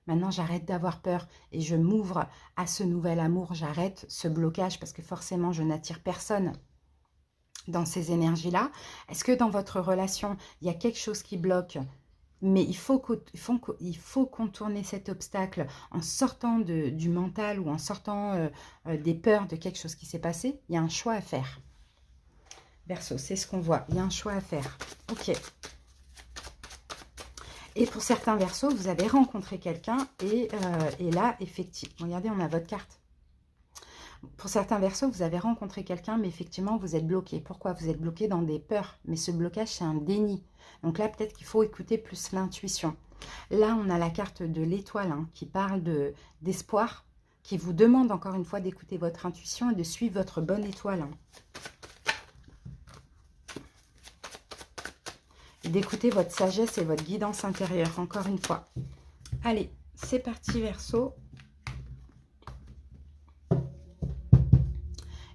maintenant j'arrête d'avoir peur et je m'ouvre à ce nouvel amour, j'arrête ce blocage parce que forcément, je n'attire personne dans ces énergies-là? Est-ce que dans votre relation, il y a quelque chose qui bloque? Mais il faut contourner cet obstacle en sortant du mental ou en sortant des peurs de quelque chose qui s'est passé. Il y a un choix à faire. Verseau, c'est ce qu'on voit. Il y a un choix à faire. Ok. Et pour certains Verseaux, vous avez rencontré quelqu'un et là, effectivement, regardez, on a votre carte. Pour certains Verseaux, vous avez rencontré quelqu'un, mais effectivement, vous êtes bloqué. Pourquoi? Vous êtes bloqué dans des peurs. Mais ce blocage, c'est un déni. Donc là, peut-être qu'il faut écouter plus l'intuition. Là, on a la carte de l'étoile hein, qui parle d'espoir, qui vous demande encore une fois d'écouter votre intuition et de suivre votre bonne étoile. Hein. Et d'écouter votre sagesse et votre guidance intérieure, encore une fois. Allez, c'est parti, Verseau.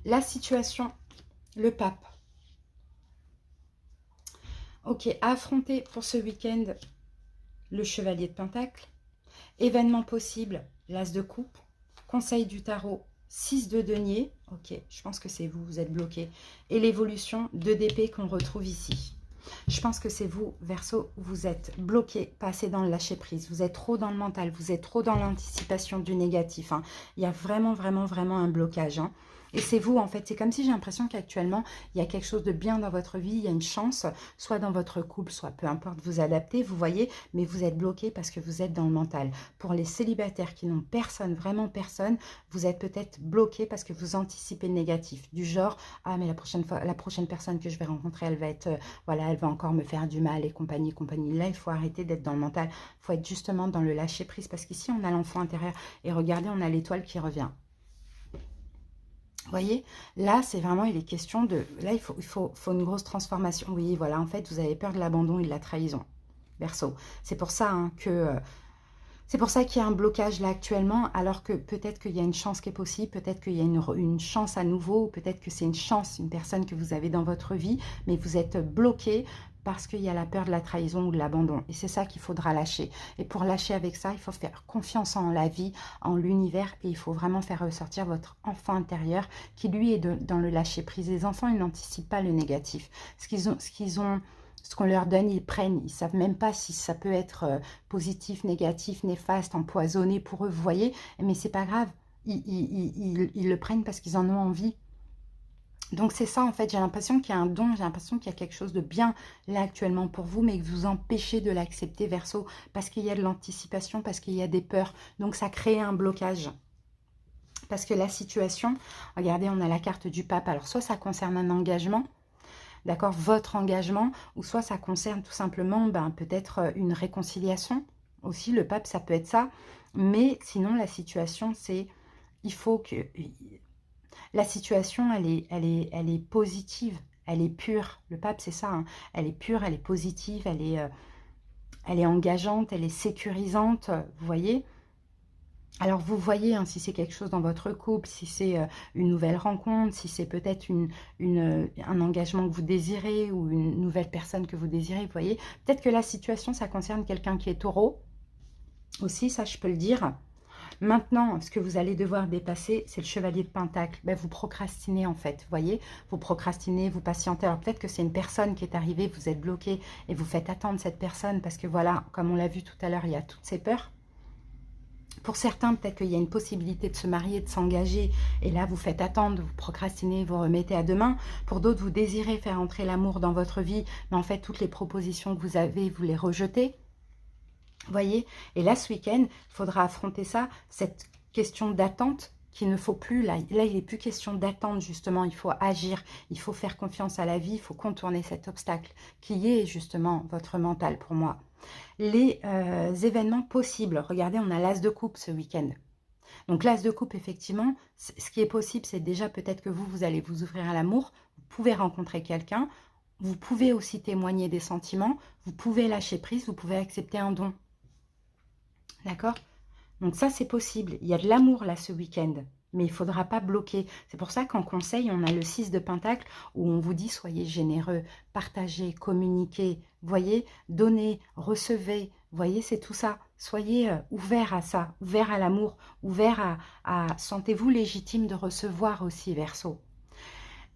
La situation, le pape. Ok, affronter pour ce week-end le chevalier de Pentacle. Événement possible, l'as de coupe. Conseil du tarot, 6 de denier. Ok, je pense que c'est vous, vous êtes bloqué. Et l'évolution, 2 d'épée qu'on retrouve ici. Je pense que c'est vous, Verseau, vous êtes bloqué, pas assez dans le lâcher-prise. Vous êtes trop dans le mental, vous êtes trop dans l'anticipation du négatif. Hein. Il y a vraiment, vraiment, vraiment un blocage. Hein. Et c'est vous, en fait. C'est comme si j'ai l'impression qu'actuellement, il y a quelque chose de bien dans votre vie. Il y a une chance, soit dans votre couple, soit peu importe, vous adaptez, vous voyez. Mais vous êtes bloqué parce que vous êtes dans le mental. Pour les célibataires qui n'ont personne, vraiment personne, vous êtes peut-être bloqué parce que vous anticipez le négatif. Du genre, ah, mais la prochaine fois, la prochaine personne que je vais rencontrer, elle va être, voilà, elle va encore me faire du mal et compagnie, compagnie. Là, il faut arrêter d'être dans le mental. Il faut être justement dans le lâcher-prise. Parce qu'ici, on a l'enfant intérieur. Et regardez, on a l'étoile qui revient. Vous voyez, là, c'est vraiment, il est question de... Là, il faut une grosse transformation. Oui, voilà, en fait, vous avez peur de l'abandon et de la trahison. Verseau. C'est pour ça hein, que... c'est pour ça qu'il y a un blocage là actuellement, alors que peut-être qu'il y a une chance qui est possible, peut-être qu'il y a une chance à nouveau, peut-être que c'est une chance, une personne que vous avez dans votre vie, mais vous êtes bloqué parce qu'il y a la peur de la trahison ou de l'abandon. Et c'est ça qu'il faudra lâcher. Et pour lâcher avec ça, il faut faire confiance en la vie, en l'univers, et il faut vraiment faire ressortir votre enfant intérieur qui, lui, est dans le lâcher-prise. Les enfants, ils n'anticipent pas le négatif. Ce qu'on leur donne, ils prennent. Ils ne savent même pas si ça peut être positif, négatif, néfaste, empoisonné pour eux, vous voyez. Mais c'est pas grave. Ils le prennent parce qu'ils en ont envie. Donc c'est ça en fait, j'ai l'impression qu'il y a un don, j'ai l'impression qu'il y a quelque chose de bien là actuellement pour vous, mais que vous empêchez de l'accepter Verseau, parce qu'il y a de l'anticipation, parce qu'il y a des peurs, donc ça crée un blocage. Parce que la situation, regardez, on a la carte du pape, alors soit ça concerne un engagement, d'accord, votre engagement, ou soit ça concerne tout simplement peut-être une réconciliation, aussi le pape ça peut être ça, mais sinon la situation c'est, il faut que... La situation, elle est positive, elle est pure. Le pape, c'est ça, hein. Elle est pure, elle est positive, elle est engageante, elle est sécurisante, vous voyez. Alors, vous voyez, hein, si c'est quelque chose dans votre couple, si c'est une nouvelle rencontre, si c'est peut-être un engagement que vous désirez ou une nouvelle personne que vous désirez, vous voyez. Peut-être que la situation, ça concerne quelqu'un qui est taureau, aussi, ça, je peux le dire. Maintenant, ce que vous allez devoir dépasser, c'est le chevalier de Pentacle. Vous procrastinez en fait, vous voyez. Vous procrastinez, vous patientez. Alors peut-être que c'est une personne qui est arrivée, vous êtes bloqué et vous faites attendre cette personne parce que voilà, comme on l'a vu tout à l'heure, il y a toutes ces peurs. Pour certains, peut-être qu'il y a une possibilité de se marier, de s'engager. Et là, vous faites attendre, vous procrastinez, vous remettez à demain. Pour d'autres, vous désirez faire entrer l'amour dans votre vie. Mais en fait, toutes les propositions que vous avez, vous les rejetez. Vous voyez, et là, ce week-end, il faudra affronter ça, cette question d'attente qu'il ne faut plus. Là, il n'est plus question d'attente, justement. Il faut agir, il faut faire confiance à la vie, il faut contourner cet obstacle qui est justement votre mental pour moi. Les événements possibles. Regardez, on a l'as de coupe ce week-end. Donc, l'as de coupe, effectivement, ce qui est possible, c'est déjà peut-être que vous allez vous ouvrir à l'amour. Vous pouvez rencontrer quelqu'un. Vous pouvez aussi témoigner des sentiments. Vous pouvez lâcher prise. Vous pouvez accepter un don. D'accord? Donc ça, c'est possible. Il y a de l'amour là ce week-end, mais il ne faudra pas bloquer. C'est pour ça qu'en conseil, on a le 6 de Pentacle où on vous dit soyez généreux, partagez, communiquez, voyez, donnez, recevez. Voyez, c'est tout ça. Soyez ouverts à ça, ouverts à l'amour, ouverts sentez-vous légitime de recevoir aussi, Verseau.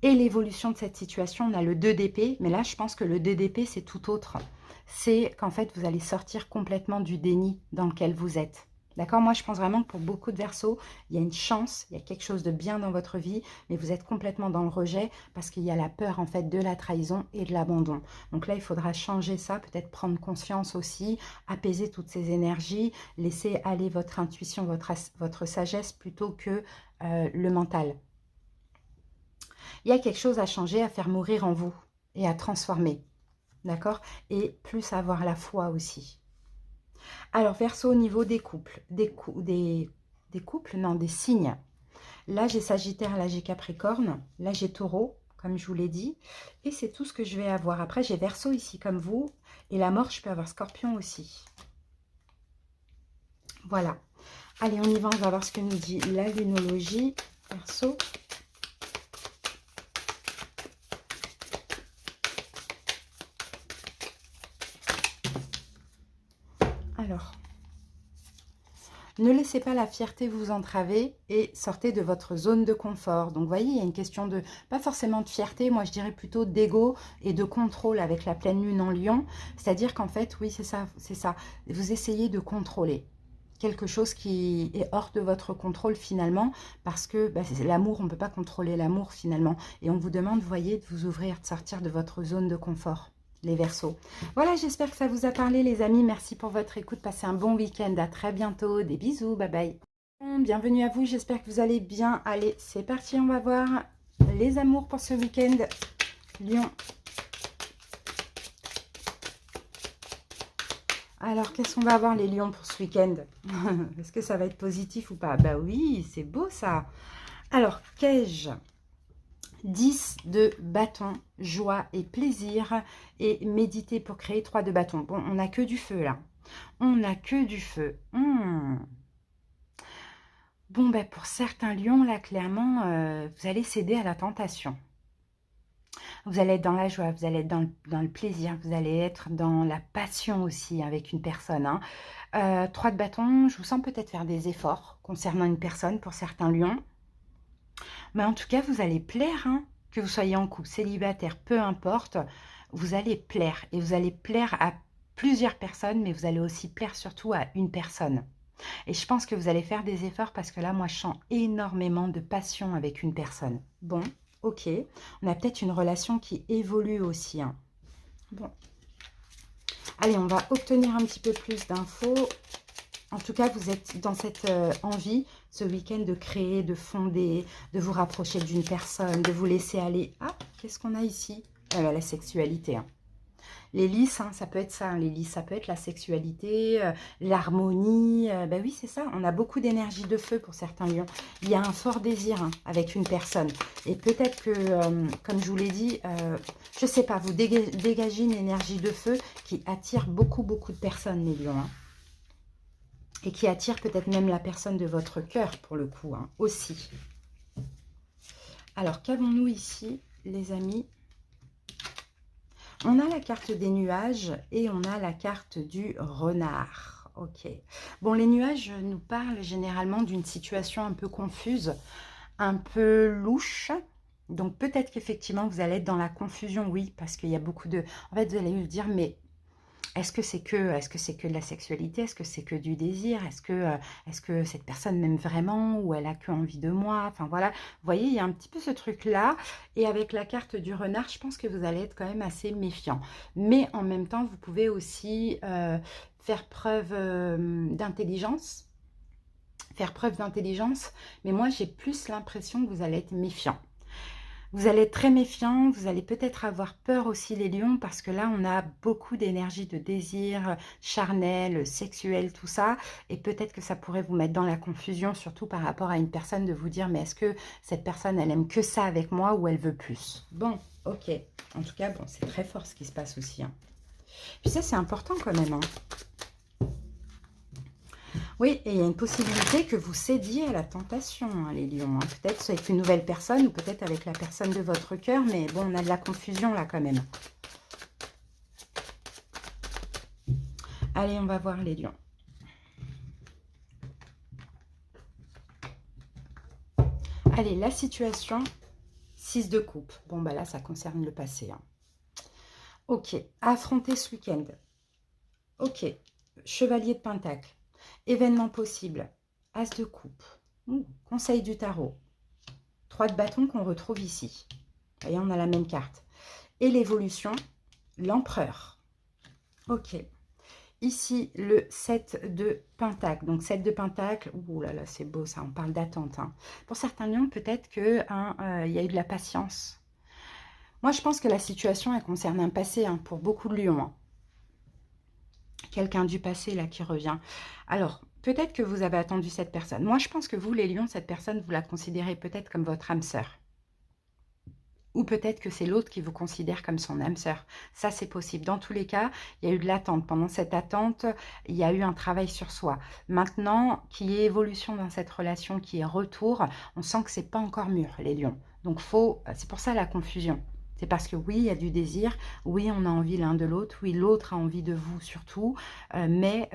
Et l'évolution de cette situation, on a le 2 d'épée, mais là, je pense que le 2 d'épée, c'est tout autre. C'est qu'en fait, vous allez sortir complètement du déni dans lequel vous êtes. D'accord? Moi, je pense vraiment que pour beaucoup de Verseaux, il y a une chance, il y a quelque chose de bien dans votre vie, mais vous êtes complètement dans le rejet parce qu'il y a la peur, en fait, de la trahison et de l'abandon. Donc là, il faudra changer ça, peut-être prendre conscience aussi, apaiser toutes ces énergies, laisser aller votre intuition, votre sagesse plutôt que le mental. Il y a quelque chose à changer, à faire mourir en vous et à transformer. D'accord? Et plus avoir la foi aussi. Alors, Verseau, au niveau des couples, des couples, non, des signes. Là, j'ai Sagittaire, là, j'ai Capricorne, là, j'ai Taureau, comme je vous l'ai dit. Et c'est tout ce que je vais avoir. Après, j'ai Verseau ici, comme vous. Et la mort, je peux avoir Scorpion aussi. Voilà. Allez, on y va, on va voir ce que nous dit la lunologie. Verseau. Alors, ne laissez pas la fierté vous entraver et sortez de votre zone de confort. Donc, vous voyez, il y a une question de, pas forcément de fierté, moi je dirais plutôt d'ego et de contrôle avec la pleine lune en Lion. C'est-à-dire qu'en fait, oui, c'est ça, c'est ça. Vous essayez de contrôler quelque chose qui est hors de votre contrôle finalement, parce que bah, l'amour, on ne peut pas contrôler l'amour finalement. Et on vous demande, vous voyez, de vous ouvrir, de sortir de votre zone de confort, les Verseaux. Voilà, j'espère que ça vous a parlé les amis. Merci pour votre écoute. Passez un bon week-end. À très bientôt. Des bisous. Bye bye. Bienvenue à vous. J'espère que vous allez bien. Allez, c'est parti. On va voir les amours pour ce week-end. Lion. Alors, qu'est-ce qu'on va avoir les lions pour ce week-end? Est-ce que ça va être positif ou pas? Bah oui, c'est beau ça. Alors, qu'ai-je? 10 de bâton, joie et plaisir. Et méditer pour créer 3 de bâton. Bon, on n'a que du feu là. On n'a que du feu. Bon, ben pour certains lions, là, clairement, vous allez céder à la tentation. Vous allez être dans la joie, vous allez être dans le plaisir, vous allez être dans la passion aussi avec une personne. 3 de bâton, je vous sens peut-être faire des efforts concernant une personne pour certains lions. Mais en tout cas, vous allez plaire, que vous soyez en couple, célibataire, peu importe, vous allez plaire. Et vous allez plaire à plusieurs personnes, mais vous allez aussi plaire surtout à une personne. Et je pense que vous allez faire des efforts parce que là, moi, je sens énormément de passion avec une personne. Bon, ok. On a peut-être une relation qui évolue aussi. Bon. Allez, on va obtenir un petit peu plus d'infos. En tout cas, vous êtes dans cette envie, ce week-end, de créer, de fonder, de vous rapprocher d'une personne, de vous laisser aller. Ah, qu'est-ce qu'on a ici? La sexualité. Les lys, ça peut être ça. Les lys, ça peut être la sexualité, l'harmonie. Ben oui, c'est ça. On a beaucoup d'énergie de feu pour certains lions. Il y a un fort désir avec une personne. Et peut-être que, comme je vous l'ai dit, je ne sais pas, vous dégagez une énergie de feu qui attire beaucoup, beaucoup de personnes, les lions. Et qui attire peut-être même la personne de votre cœur, pour le coup, aussi. Alors, qu'avons-nous ici, les amis? On a la carte des nuages et on a la carte du renard. Ok. Bon, les nuages nous parlent généralement d'une situation un peu confuse, un peu louche. Donc, peut-être qu'effectivement, vous allez être dans la confusion, oui, parce qu'il y a beaucoup de... En fait, vous allez vous dire, mais... Est-ce que c'est que de la sexualité? Est-ce que c'est que du désir? Est-ce que cette personne m'aime vraiment ou elle a que envie de moi? Enfin voilà, vous voyez, il y a un petit peu ce truc-là. Et avec la carte du renard, je pense que vous allez être quand même assez méfiant. Mais en même temps, vous pouvez aussi faire preuve d'intelligence. Mais moi, j'ai plus l'impression que vous allez être méfiant. Vous allez être très méfiant, vous allez peut-être avoir peur aussi les lions parce que là, on a beaucoup d'énergie de désir charnel, sexuel, tout ça. Et peut-être que ça pourrait vous mettre dans la confusion, surtout par rapport à une personne, de vous dire, mais est-ce que cette personne, elle aime que ça avec moi ou elle veut plus? Bon, ok. En tout cas, bon, c'est très fort ce qui se passe aussi. Puis ça, c'est important quand même. Oui, et il y a une possibilité que vous cédiez à la tentation, les lions. Peut-être avec une nouvelle personne ou peut-être avec la personne de votre cœur, mais bon, on a de la confusion là quand même. Allez, on va voir les lions. Allez, la situation, 6 de coupe. Bon, bah là, ça concerne le passé. Ok, affronter ce week-end. Ok, chevalier de pentacle. Événement possible, as de coupe, conseil du tarot, 3 de bâton qu'on retrouve ici. Vous voyez, on a la même carte. Et l'évolution, l'empereur. Ok. Ici, le 7 de pentacle. Donc, 7 de pentacle, ouh là là, c'est beau ça, on parle d'attente. Pour certains lions, peut-être qu'il y a eu de la patience. Moi, je pense que la situation, elle concerne un passé pour beaucoup de lions. Quelqu'un du passé là qui revient. Alors, peut-être que vous avez attendu cette personne. Moi, je pense que vous, les lions, cette personne, vous la considérez peut-être comme votre âme sœur. Ou peut-être que c'est l'autre qui vous considère comme son âme sœur. Ça, c'est possible. Dans tous les cas, il y a eu de l'attente. Pendant cette attente, il y a eu un travail sur soi. Maintenant, qu'il y ait évolution dans cette relation, qu'il y ait retour, on sent que c'est pas encore mûr, les lions. Donc, c'est pour ça la confusion. C'est parce que oui, il y a du désir, oui, on a envie l'un de l'autre, oui, l'autre a envie de vous surtout, mais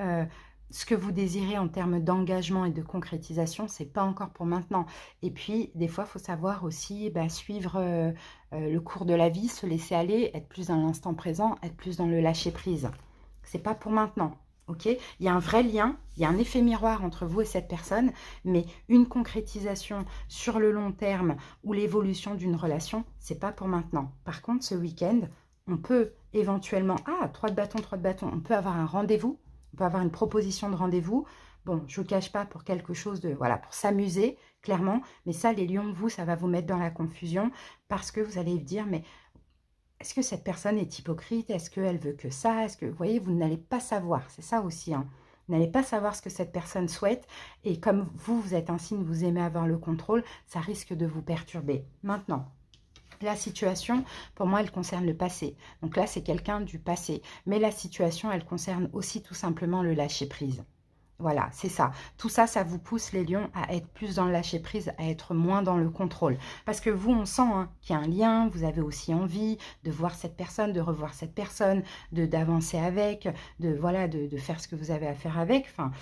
ce que vous désirez en termes d'engagement et de concrétisation, c'est pas encore pour maintenant. Et puis, des fois, il faut savoir aussi suivre le cours de la vie, se laisser aller, être plus dans l'instant présent, être plus dans le lâcher-prise. C'est pas pour maintenant, ok? Il y a un vrai lien, il y a un effet miroir entre vous et cette personne, mais une concrétisation sur le long terme ou l'évolution d'une relation, c'est pas pour maintenant. Par contre, ce week-end, on peut éventuellement... Ah, 3 de bâton, on peut avoir un rendez-vous, on peut avoir une proposition de rendez-vous. Bon, je ne vous cache pas pour quelque chose de... Voilà, pour s'amuser, clairement. Mais ça, les lions, vous, ça va vous mettre dans la confusion parce que vous allez dire, mais est-ce que cette personne est hypocrite? Est-ce qu'elle veut que ça? Est-ce que, vous voyez, vous n'allez pas savoir. C'est ça aussi, hein. Vous n'allez pas savoir ce que cette personne souhaite. Et comme vous, vous êtes un signe, vous aimez avoir le contrôle, ça risque de vous perturber. Maintenant, la situation, pour moi, elle concerne le passé. Donc là, c'est quelqu'un du passé. Mais la situation, elle concerne aussi tout simplement le lâcher-prise. Voilà, c'est ça. Tout ça, ça vous pousse, les lions, à être plus dans le lâcher-prise, à être moins dans le contrôle. Parce que vous, on sent hein, qu'il y a un lien, vous avez aussi envie de voir cette personne, de revoir cette personne, d'avancer avec, voilà, de faire ce que vous avez à faire avec. Enfin,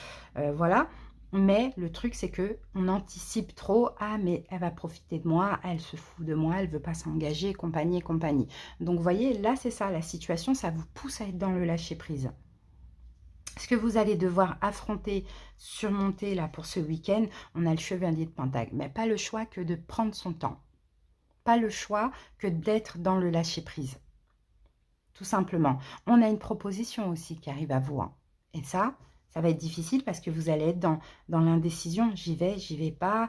voilà. Mais le truc, c'est que on anticipe trop. Ah, mais elle va profiter de moi, elle se fout de moi, elle veut pas s'engager, compagnie et compagnie. Donc, vous voyez, là, c'est ça, la situation, ça vous pousse à être dans le lâcher-prise. Ce que vous allez devoir affronter, surmonter là pour ce week-end, on a le chevalier de Pentacle, mais pas le choix que de prendre son temps. Pas le choix que d'être dans le lâcher-prise. Tout simplement. On a une proposition aussi qui arrive à vous. Hein. Et ça va être difficile parce que vous allez être dans l'indécision. J'y vais pas,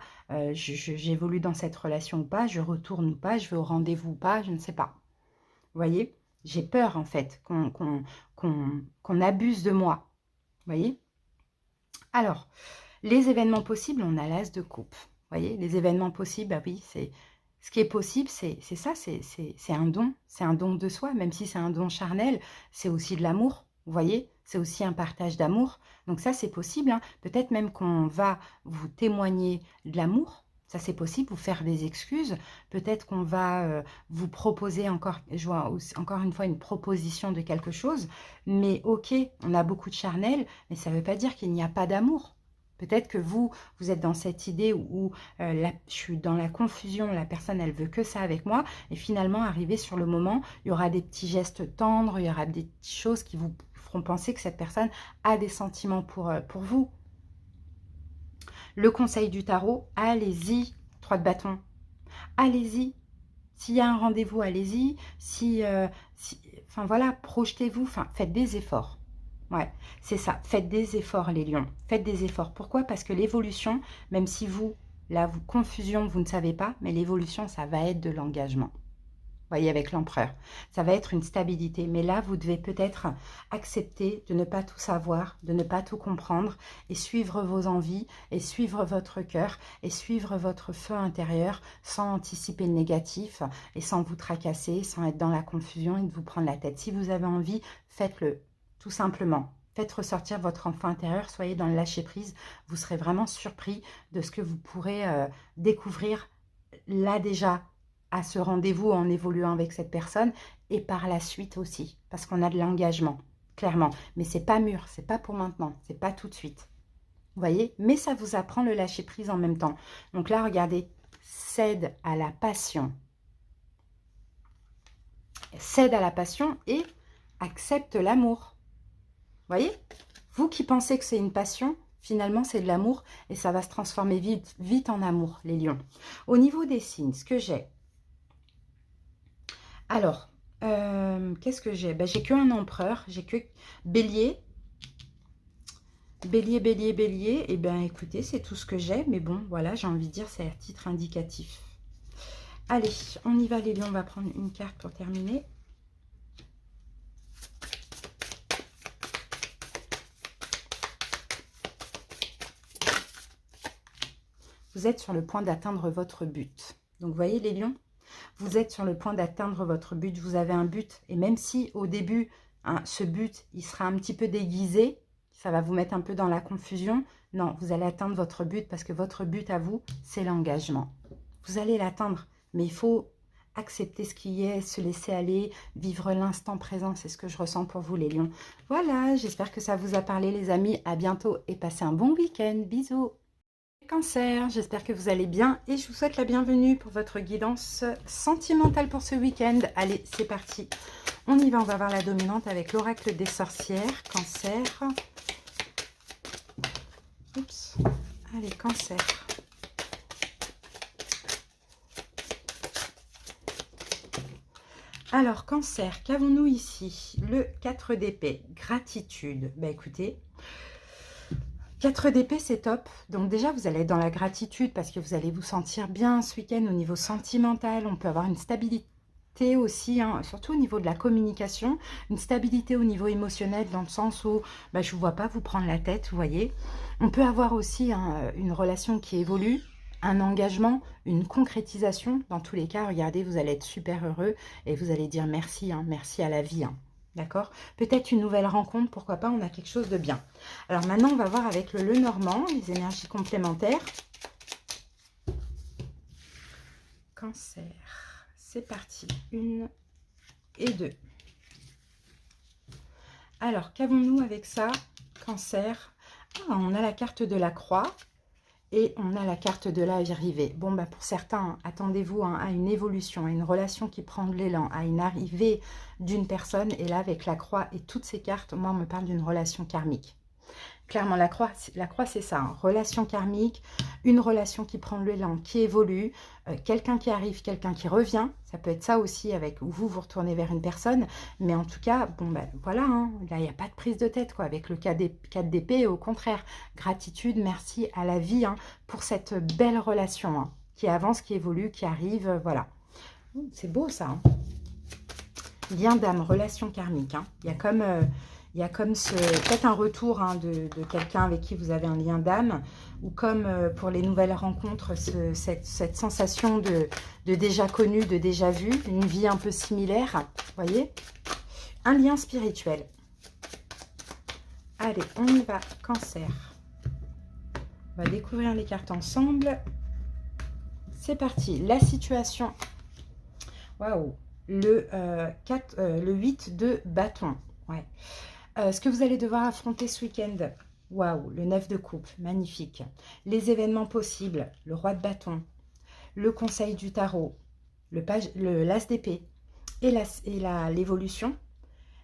j'évolue dans cette relation ou pas, je retourne ou pas, je vais au rendez-vous ou pas, je ne sais pas. Vous voyez, j'ai peur en fait qu'on abuse de moi. Vous voyez? Alors, les événements possibles, on a l'as de coupe. Vous voyez? Les événements possibles, bah oui, c'est ce qui est possible, c'est ça, c'est un don. C'est un don de soi, même si c'est un don charnel, c'est aussi de l'amour. Vous voyez? C'est aussi un partage d'amour. Donc ça, c'est possible. Hein. Peut-être même qu'on va vous témoigner de l'amour. Ça, c'est possible, vous faire des excuses. Peut-être qu'on va vous proposer encore une fois une proposition de quelque chose. Mais ok, on a beaucoup de charnel, mais ça ne veut pas dire qu'il n'y a pas d'amour. Peut-être que vous êtes dans cette idée où je suis dans la confusion, la personne, elle veut que ça avec moi. Et finalement, arrivé sur le moment, il y aura des petits gestes tendres, il y aura des petites choses qui vous feront penser que cette personne a des sentiments pour vous. Le conseil du tarot, allez-y, 3 de bâton. Allez-y. S'il y a un rendez-vous, allez-y. Enfin voilà, projetez-vous, enfin, faites des efforts. Ouais, c'est ça. Faites des efforts, les lions. Faites des efforts. Pourquoi? Parce que l'évolution, même si vous, là, confusion, vous ne savez pas, mais l'évolution, ça va être de l'engagement. Vous voyez, avec l'empereur. Ça va être une stabilité. Mais là, vous devez peut-être accepter de ne pas tout savoir, de ne pas tout comprendre et suivre vos envies et suivre votre cœur et suivre votre feu intérieur sans anticiper le négatif et sans vous tracasser, sans être dans la confusion et de vous prendre la tête. Si vous avez envie, faites-le, tout simplement. Faites ressortir votre enfant intérieur, soyez dans le lâcher-prise. Vous serez vraiment surpris de ce que vous pourrez découvrir là déjà, à ce rendez-vous en évoluant avec cette personne et par la suite aussi, parce qu'on a de l'engagement, clairement. Mais c'est pas mûr, c'est pas pour maintenant, c'est pas tout de suite. Vous voyez? Mais ça vous apprend le lâcher-prise en même temps. Donc là, regardez, cède à la passion. Cède à la passion et accepte l'amour. Vous voyez? Vous qui pensez que c'est une passion, finalement, c'est de l'amour et ça va se transformer vite, vite en amour, les lions. Au niveau des signes, ce que j'ai... Alors, qu'est-ce que j'ai? Ben, j'ai que un empereur, j'ai que bélier. Bélier, bélier, bélier. Et bien, écoutez, c'est tout ce que j'ai. Mais bon, voilà, j'ai envie de dire, c'est à titre indicatif. Allez, on y va, les lions. On va prendre une carte pour terminer. Vous êtes sur le point d'atteindre votre but. Donc, vous voyez, les lions? Vous êtes sur le point d'atteindre votre but, vous avez un but. Et même si au début, hein, ce but, il sera un petit peu déguisé, ça va vous mettre un peu dans la confusion. Non, vous allez atteindre votre but parce que votre but à vous, c'est l'engagement. Vous allez l'atteindre, mais il faut accepter ce qui est, se laisser aller, vivre l'instant présent. C'est ce que je ressens pour vous, les lions. Voilà, j'espère que ça vous a parlé, les amis. À bientôt et passez un bon week-end. Bisous. Cancer, j'espère que vous allez bien et je vous souhaite la bienvenue pour votre guidance sentimentale pour ce week-end. Allez, c'est parti. On y va, on va voir la dominante avec l'oracle des sorcières, Cancer. Oups. Allez, Cancer. Alors, Cancer, qu'avons-nous ici? Le 4 d'épée, gratitude. Bah écoutez, 4 d'épée, c'est top. Donc déjà, vous allez être dans la gratitude parce que vous allez vous sentir bien ce week-end au niveau sentimental. On peut avoir une stabilité aussi, hein, surtout au niveau de la communication. Une stabilité au niveau émotionnel dans le sens où bah, je ne vous vois pas vous prendre la tête, vous voyez. On peut avoir aussi hein, une relation qui évolue, un engagement, une concrétisation. Dans tous les cas, regardez, vous allez être super heureux et vous allez dire merci, hein, merci à la vie. Hein. D'accord? Peut-être une nouvelle rencontre, pourquoi pas, on a quelque chose de bien. Alors maintenant, on va voir avec le Lenormand, les énergies complémentaires. Cancer, c'est parti. 1 et 2. Alors, qu'avons-nous avec ça? Cancer. Ah, on a la carte de la croix. Et on a la carte de l'arrivée. Bon, bah pour certains, attendez-vous hein, à une évolution, à une relation qui prend de l'élan, à une arrivée d'une personne. Et là, avec la croix et toutes ces cartes, moi, on me parle d'une relation karmique. Clairement, la croix c'est ça, hein, relation karmique, une relation qui prend de l'élan, qui évolue, quelqu'un qui arrive, quelqu'un qui revient. Ça peut être ça aussi, avec où vous retournez vers une personne. Mais en tout cas, bon ben voilà, hein, là, il n'y a pas de prise de tête, quoi. Avec le 4 d'épée, au contraire, gratitude, merci à la vie hein, pour cette belle relation hein, qui avance, qui évolue, qui arrive, voilà. C'est beau, ça. Hein. Lien d'âme, relation karmique. Hein. Il y a comme... il y a comme peut-être un retour hein, de quelqu'un avec qui vous avez un lien d'âme, ou comme pour les nouvelles rencontres, cette sensation de déjà connu, de déjà vu, une vie un peu similaire, vous voyez? Un lien spirituel. Allez, on y va, Cancer. On va découvrir les cartes ensemble. C'est parti, la situation. Waouh, le 8 de bâton. Ouais. Ce que vous allez devoir affronter ce week-end, waouh, le 9 de coupe, magnifique. Les événements possibles, le roi de bâton, le conseil du tarot, l'as d'épée et l'évolution,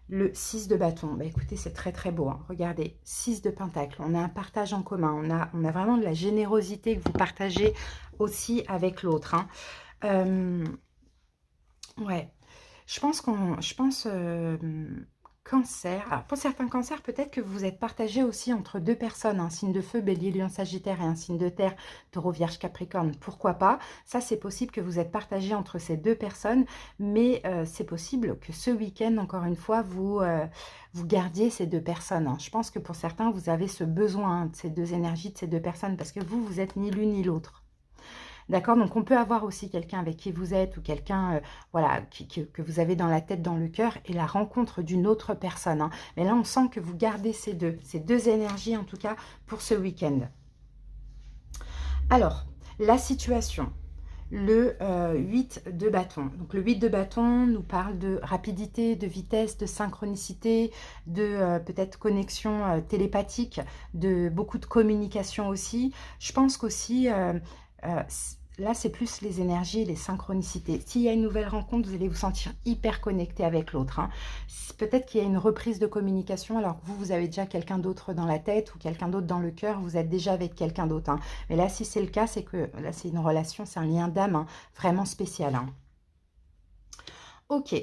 le 6 de bâton. Bah, écoutez, c'est très très beau. Hein. Regardez, 6 de pentacle, on a un partage en commun, on a vraiment de la générosité que vous partagez aussi avec l'autre. Hein. Ouais, je pense Cancer. Alors, pour certains cancers, peut-être que vous êtes partagé aussi entre deux personnes, un signe de feu, bélier, lion, sagittaire et un signe de terre, taureau, vierge, capricorne. Pourquoi pas? Ça, c'est possible que vous êtes partagé entre ces deux personnes, mais c'est possible que ce week-end, encore une fois, vous gardiez ces deux personnes. Hein. Je pense que pour certains, vous avez ce besoin hein, de ces deux énergies, de ces deux personnes, parce que vous êtes ni l'une ni l'autre. D'accord, donc on peut avoir aussi quelqu'un avec qui vous êtes ou quelqu'un voilà, que vous avez dans la tête, dans le cœur et la rencontre d'une autre personne. Hein. Mais là, on sent que vous gardez ces deux énergies en tout cas pour ce week-end. Alors, la situation, le 8 de bâton. Donc le 8 de bâton nous parle de rapidité, de vitesse, de synchronicité, de peut-être connexion télépathique, de beaucoup de communication aussi. Je pense qu'aussi... là, c'est plus les énergies et les synchronicités. S'il y a une nouvelle rencontre, vous allez vous sentir hyper connecté avec l'autre. Hein. Peut-être qu'il y a une reprise de communication, alors que vous avez déjà quelqu'un d'autre dans la tête ou quelqu'un d'autre dans le cœur, vous êtes déjà avec quelqu'un d'autre. Hein. Mais là, si c'est le cas, c'est que là, c'est une relation, c'est un lien d'âme hein, vraiment spécial. Hein. Ok,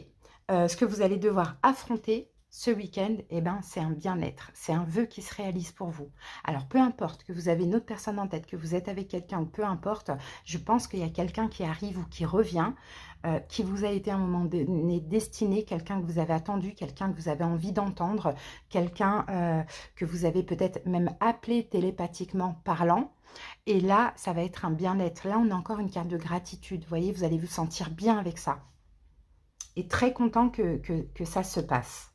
ce que vous allez devoir affronter, ce week-end, eh ben, c'est un bien-être, c'est un vœu qui se réalise pour vous. Alors, peu importe que vous avez une autre personne en tête, que vous êtes avec quelqu'un ou peu importe, je pense qu'il y a quelqu'un qui arrive ou qui revient, qui vous a été à un moment donné destiné, quelqu'un que vous avez attendu, quelqu'un que vous avez envie d'entendre, quelqu'un que vous avez peut-être même appelé télépathiquement parlant. Et là, ça va être un bien-être. Là, on a encore une carte de gratitude. Vous voyez, vous allez vous sentir bien avec ça. Et très content que ça se passe.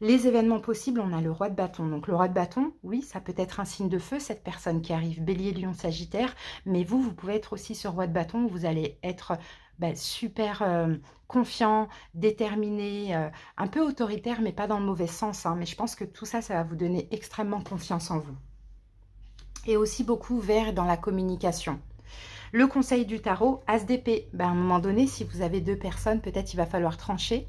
Les événements possibles, on a le roi de bâton. Donc le roi de bâton, oui, ça peut être un signe de feu, cette personne qui arrive, bélier, lion, sagittaire. Mais vous pouvez être aussi ce roi de bâton où vous allez être super confiant, déterminé, un peu autoritaire, mais pas dans le mauvais sens. Hein. Mais je pense que tout ça, ça va vous donner extrêmement confiance en vous. Et aussi beaucoup ouvert dans la communication. Le conseil du tarot, As d'épée. Ben, à un moment donné, si vous avez deux personnes, peut-être il va falloir trancher.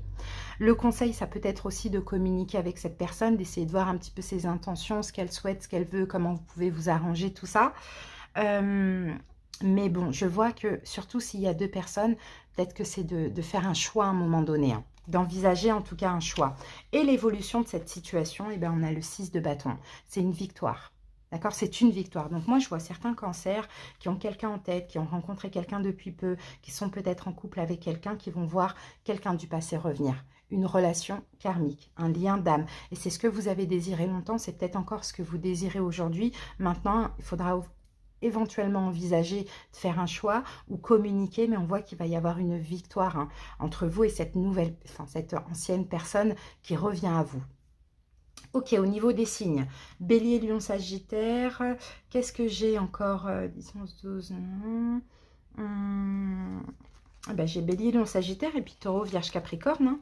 Le conseil, ça peut être aussi de communiquer avec cette personne, d'essayer de voir un petit peu ses intentions, ce qu'elle souhaite, ce qu'elle veut, comment vous pouvez vous arranger, tout ça. Mais bon, je vois que surtout s'il y a deux personnes, peut-être que c'est de faire un choix à un moment donné, hein, d'envisager en tout cas un choix. Et l'évolution de cette situation, eh bien, on a le 6 de bâton. C'est une victoire. D'accord? C'est une victoire. Donc moi, je vois certains cancers qui ont quelqu'un en tête, qui ont rencontré quelqu'un depuis peu, qui sont peut-être en couple avec quelqu'un, qui vont voir quelqu'un du passé revenir. Une relation karmique, un lien d'âme. Et c'est ce que vous avez désiré longtemps, c'est peut-être encore ce que vous désirez aujourd'hui. Maintenant, il faudra éventuellement envisager de faire un choix ou communiquer, mais on voit qu'il va y avoir une victoire, hein, entre vous et cette nouvelle, enfin cette ancienne personne qui revient à vous. Ok, au niveau des signes, Bélier, Lion, Sagittaire, qu'est-ce que j'ai encore 10, 11, 12, j'ai Bélier, Lion, Sagittaire et puis Taureau, Vierge, Capricorne, hein.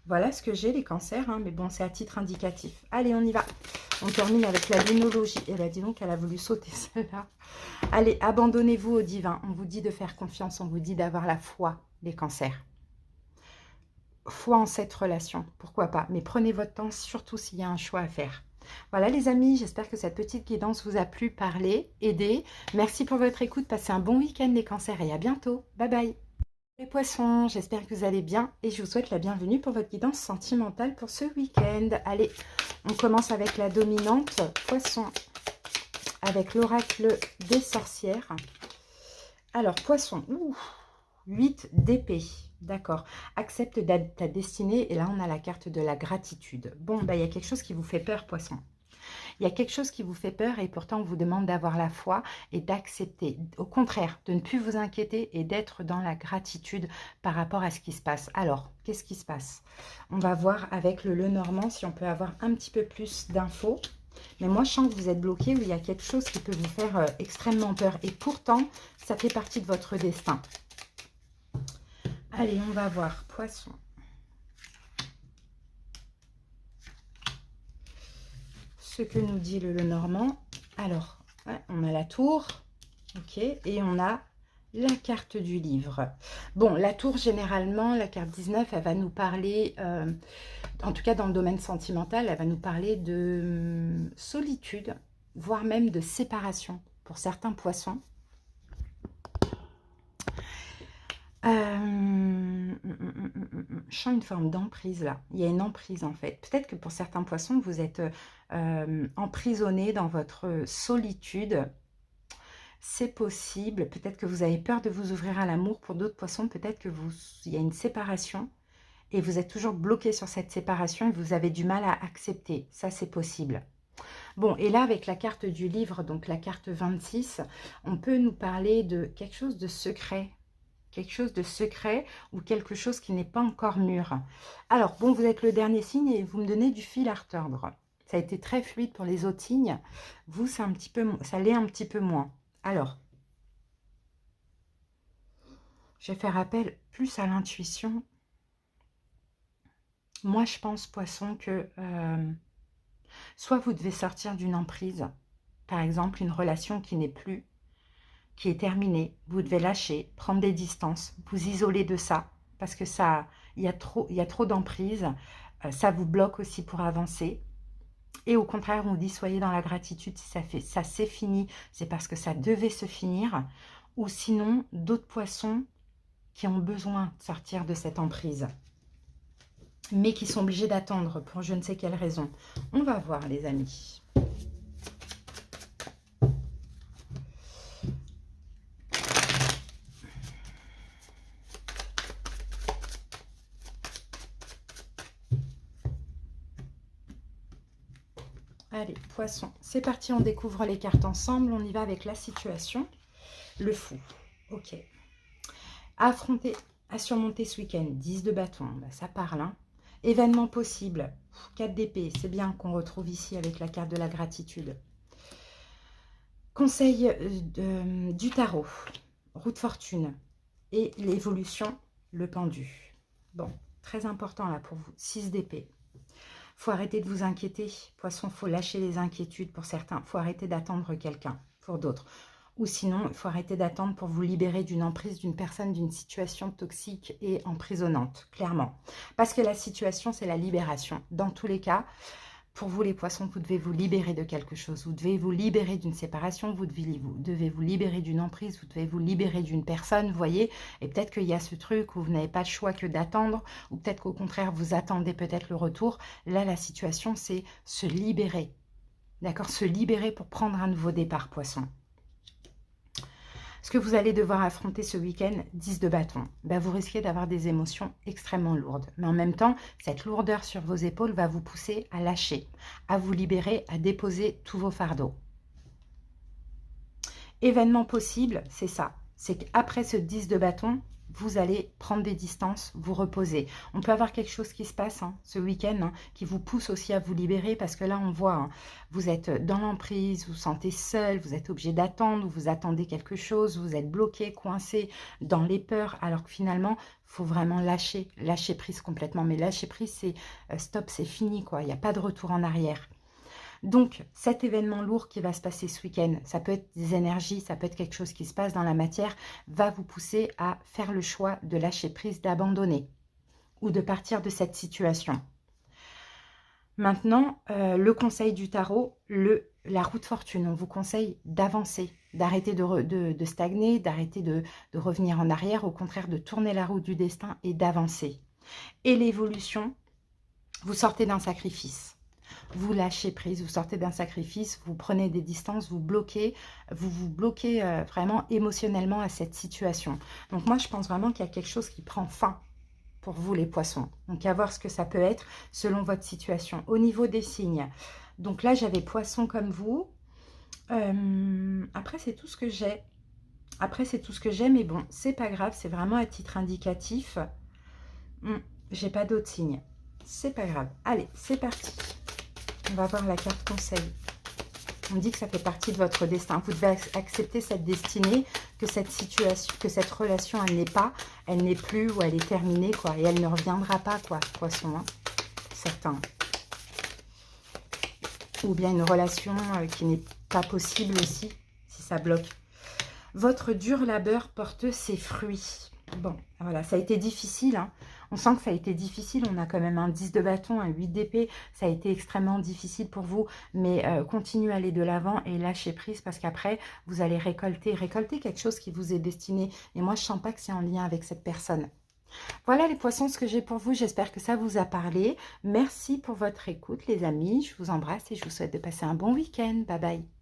Voilà ce que j'ai, les cancers, hein, mais bon, c'est à titre indicatif. Allez, on y va. On termine avec la lunologie. Eh bien, dis donc, elle a voulu sauter celle-là. Allez, abandonnez-vous au divin. On vous dit de faire confiance, on vous dit d'avoir la foi, les cancers. Foi en cette relation, pourquoi pas. Mais prenez votre temps, surtout s'il y a un choix à faire. Voilà les amis, j'espère que cette petite guidance vous a plu, parler, aider. Merci pour votre écoute, passez un bon week-end les cancers et à bientôt. Bye bye. Les poissons, j'espère que vous allez bien et je vous souhaite la bienvenue pour votre guidance sentimentale pour ce week-end. Allez, on commence avec la dominante poisson, avec l'oracle des sorcières. Alors, poisson, 8 d'épée, d'accord. Accepte ta destinée et là, on a la carte de la gratitude. Bon, il y a quelque chose qui vous fait peur, poisson. Il y a quelque chose qui vous fait peur et pourtant on vous demande d'avoir la foi et d'accepter. Au contraire, de ne plus vous inquiéter et d'être dans la gratitude par rapport à ce qui se passe. Alors, qu'est-ce qui se passe? On va voir avec le Lenormand si on peut avoir un petit peu plus d'infos. Mais moi, je sens que vous êtes bloqué ou il y a quelque chose qui peut vous faire extrêmement peur. Et pourtant, ça fait partie de votre destin. Allez, on va voir. Poisson. Ce que nous dit le Lenormand. Alors, ouais, on a la tour, ok, et on a la carte du livre. Bon, la tour, généralement, la carte 19, elle va nous parler, en tout cas dans le domaine sentimental, elle va nous parler de solitude, voire même de séparation pour certains poissons. Je sens une forme d'emprise là. Il y a une emprise en fait. Peut-être que pour certains poissons, vous êtes emprisonné dans votre solitude. C'est possible. Peut-être que vous avez peur de vous ouvrir à l'amour. Pour d'autres poissons, peut-être que il y a une séparation et vous êtes toujours bloqué sur cette séparation et vous avez du mal à accepter. Ça, c'est possible. Bon, et là, avec la carte du livre, donc la carte 26, on peut nous parler de quelque chose de secret. Quelque chose de secret ou quelque chose qui n'est pas encore mûr. Alors, bon, vous êtes le dernier signe et vous me donnez du fil à retordre. Ça a été très fluide pour les autres signes. Vous, c'est un petit peu, ça l'est un petit peu moins. Alors, je vais faire appel plus à l'intuition. Moi, je pense, poisson, que soit vous devez sortir d'une emprise, par exemple, une relation qui n'est plus, qui est terminée, vous devez lâcher, prendre des distances, vous isoler de ça, parce que ça, il y a trop d'emprise, ça vous bloque aussi pour avancer. Et au contraire, on dit soyez dans la gratitude si ça s'est fini, c'est parce que ça devait se finir. Ou sinon, d'autres poissons qui ont besoin de sortir de cette emprise, mais qui sont obligés d'attendre pour je ne sais quelle raison. On va voir les amis. Allez, poisson, c'est parti, on découvre les cartes ensemble. On y va avec la situation. Le fou, ok. À affronter, à surmonter ce week-end, 10 de bâton, ça parle. Hein. Événement possible, 4 d'épée, c'est bien qu'on retrouve ici avec la carte de la gratitude. Conseil du tarot, roue de fortune et l'évolution, le pendu. Bon, très important là pour vous, 6 d'épée. Faut arrêter de vous inquiéter, poisson, faut lâcher les inquiétudes pour certains. Faut arrêter d'attendre quelqu'un pour d'autres. Ou sinon, il faut arrêter d'attendre pour vous libérer d'une emprise, d'une personne, d'une situation toxique et emprisonnante, clairement. Parce que la situation, c'est la libération. Dans tous les cas, pour vous les poissons, vous devez vous libérer de quelque chose. Vous devez vous libérer d'une séparation, vous devez vous libérer d'une emprise, vous devez vous libérer d'une personne, vous voyez. Et peut-être qu'il y a ce truc où vous n'avez pas le choix que d'attendre, ou peut-être qu'au contraire, vous attendez peut-être le retour. Là, la situation, c'est se libérer. D'accord? Se libérer pour prendre un nouveau départ, poisson. Ce que vous allez devoir affronter ce week-end, 10 de bâton, ben vous risquez d'avoir des émotions extrêmement lourdes. Mais en même temps, cette lourdeur sur vos épaules va vous pousser à lâcher, à vous libérer, à déposer tous vos fardeaux. Événement possible, c'est ça. C'est qu'après ce 10 de bâton, vous allez prendre des distances, vous reposer. On peut avoir quelque chose qui se passe ce week-end, qui vous pousse aussi à vous libérer, parce que là, on voit, vous êtes dans l'emprise, vous vous sentez seul, vous êtes obligé d'attendre, vous attendez quelque chose, vous êtes bloqué, coincé dans les peurs, alors que finalement, il faut vraiment lâcher prise complètement. Mais lâcher prise, c'est stop, c'est fini, quoi. Il n'y a pas de retour en arrière. Donc, cet événement lourd qui va se passer ce week-end, ça peut être des énergies, ça peut être quelque chose qui se passe dans la matière, va vous pousser à faire le choix de lâcher prise, d'abandonner ou de partir de cette situation. Maintenant, le conseil du tarot, la roue de fortune, on vous conseille d'avancer, d'arrêter de stagner, d'arrêter de revenir en arrière, au contraire de tourner la roue du destin et d'avancer. Et l'évolution, vous sortez d'un sacrifice. Vous lâchez prise, vous sortez d'un sacrifice, vous prenez des distances, vous vous bloquez vraiment émotionnellement à cette situation. Donc moi, je pense vraiment qu'il y a quelque chose qui prend fin pour vous, les poissons. Donc à voir ce que ça peut être selon votre situation. Au niveau des signes, donc là, j'avais poisson comme vous. Après, c'est tout ce que j'ai. Mais bon, c'est pas grave, c'est vraiment à titre indicatif. J'ai pas d'autres signes. C'est pas grave. Allez, c'est parti. On va voir la carte conseil. On dit que ça fait partie de votre destin. Vous devez accepter cette destinée, que cette situation, que cette relation, elle n'est plus ou elle est terminée, quoi. Et elle ne reviendra pas, quoi, poisson. Certains. Ou bien une relation qui n'est pas possible aussi, si ça bloque. Votre dur labeur porte ses fruits. Bon, voilà, ça a été difficile, On sent que ça a été difficile. On a quand même un 10 de bâton, un 8 d'épée. Ça a été extrêmement difficile pour vous. Mais continuez à aller de l'avant et lâchez prise parce qu'après, vous allez récolter quelque chose qui vous est destiné. Et moi, je ne sens pas que c'est en lien avec cette personne. Voilà les poissons, ce que j'ai pour vous. J'espère que ça vous a parlé. Merci pour votre écoute, les amis. Je vous embrasse et je vous souhaite de passer un bon week-end. Bye bye.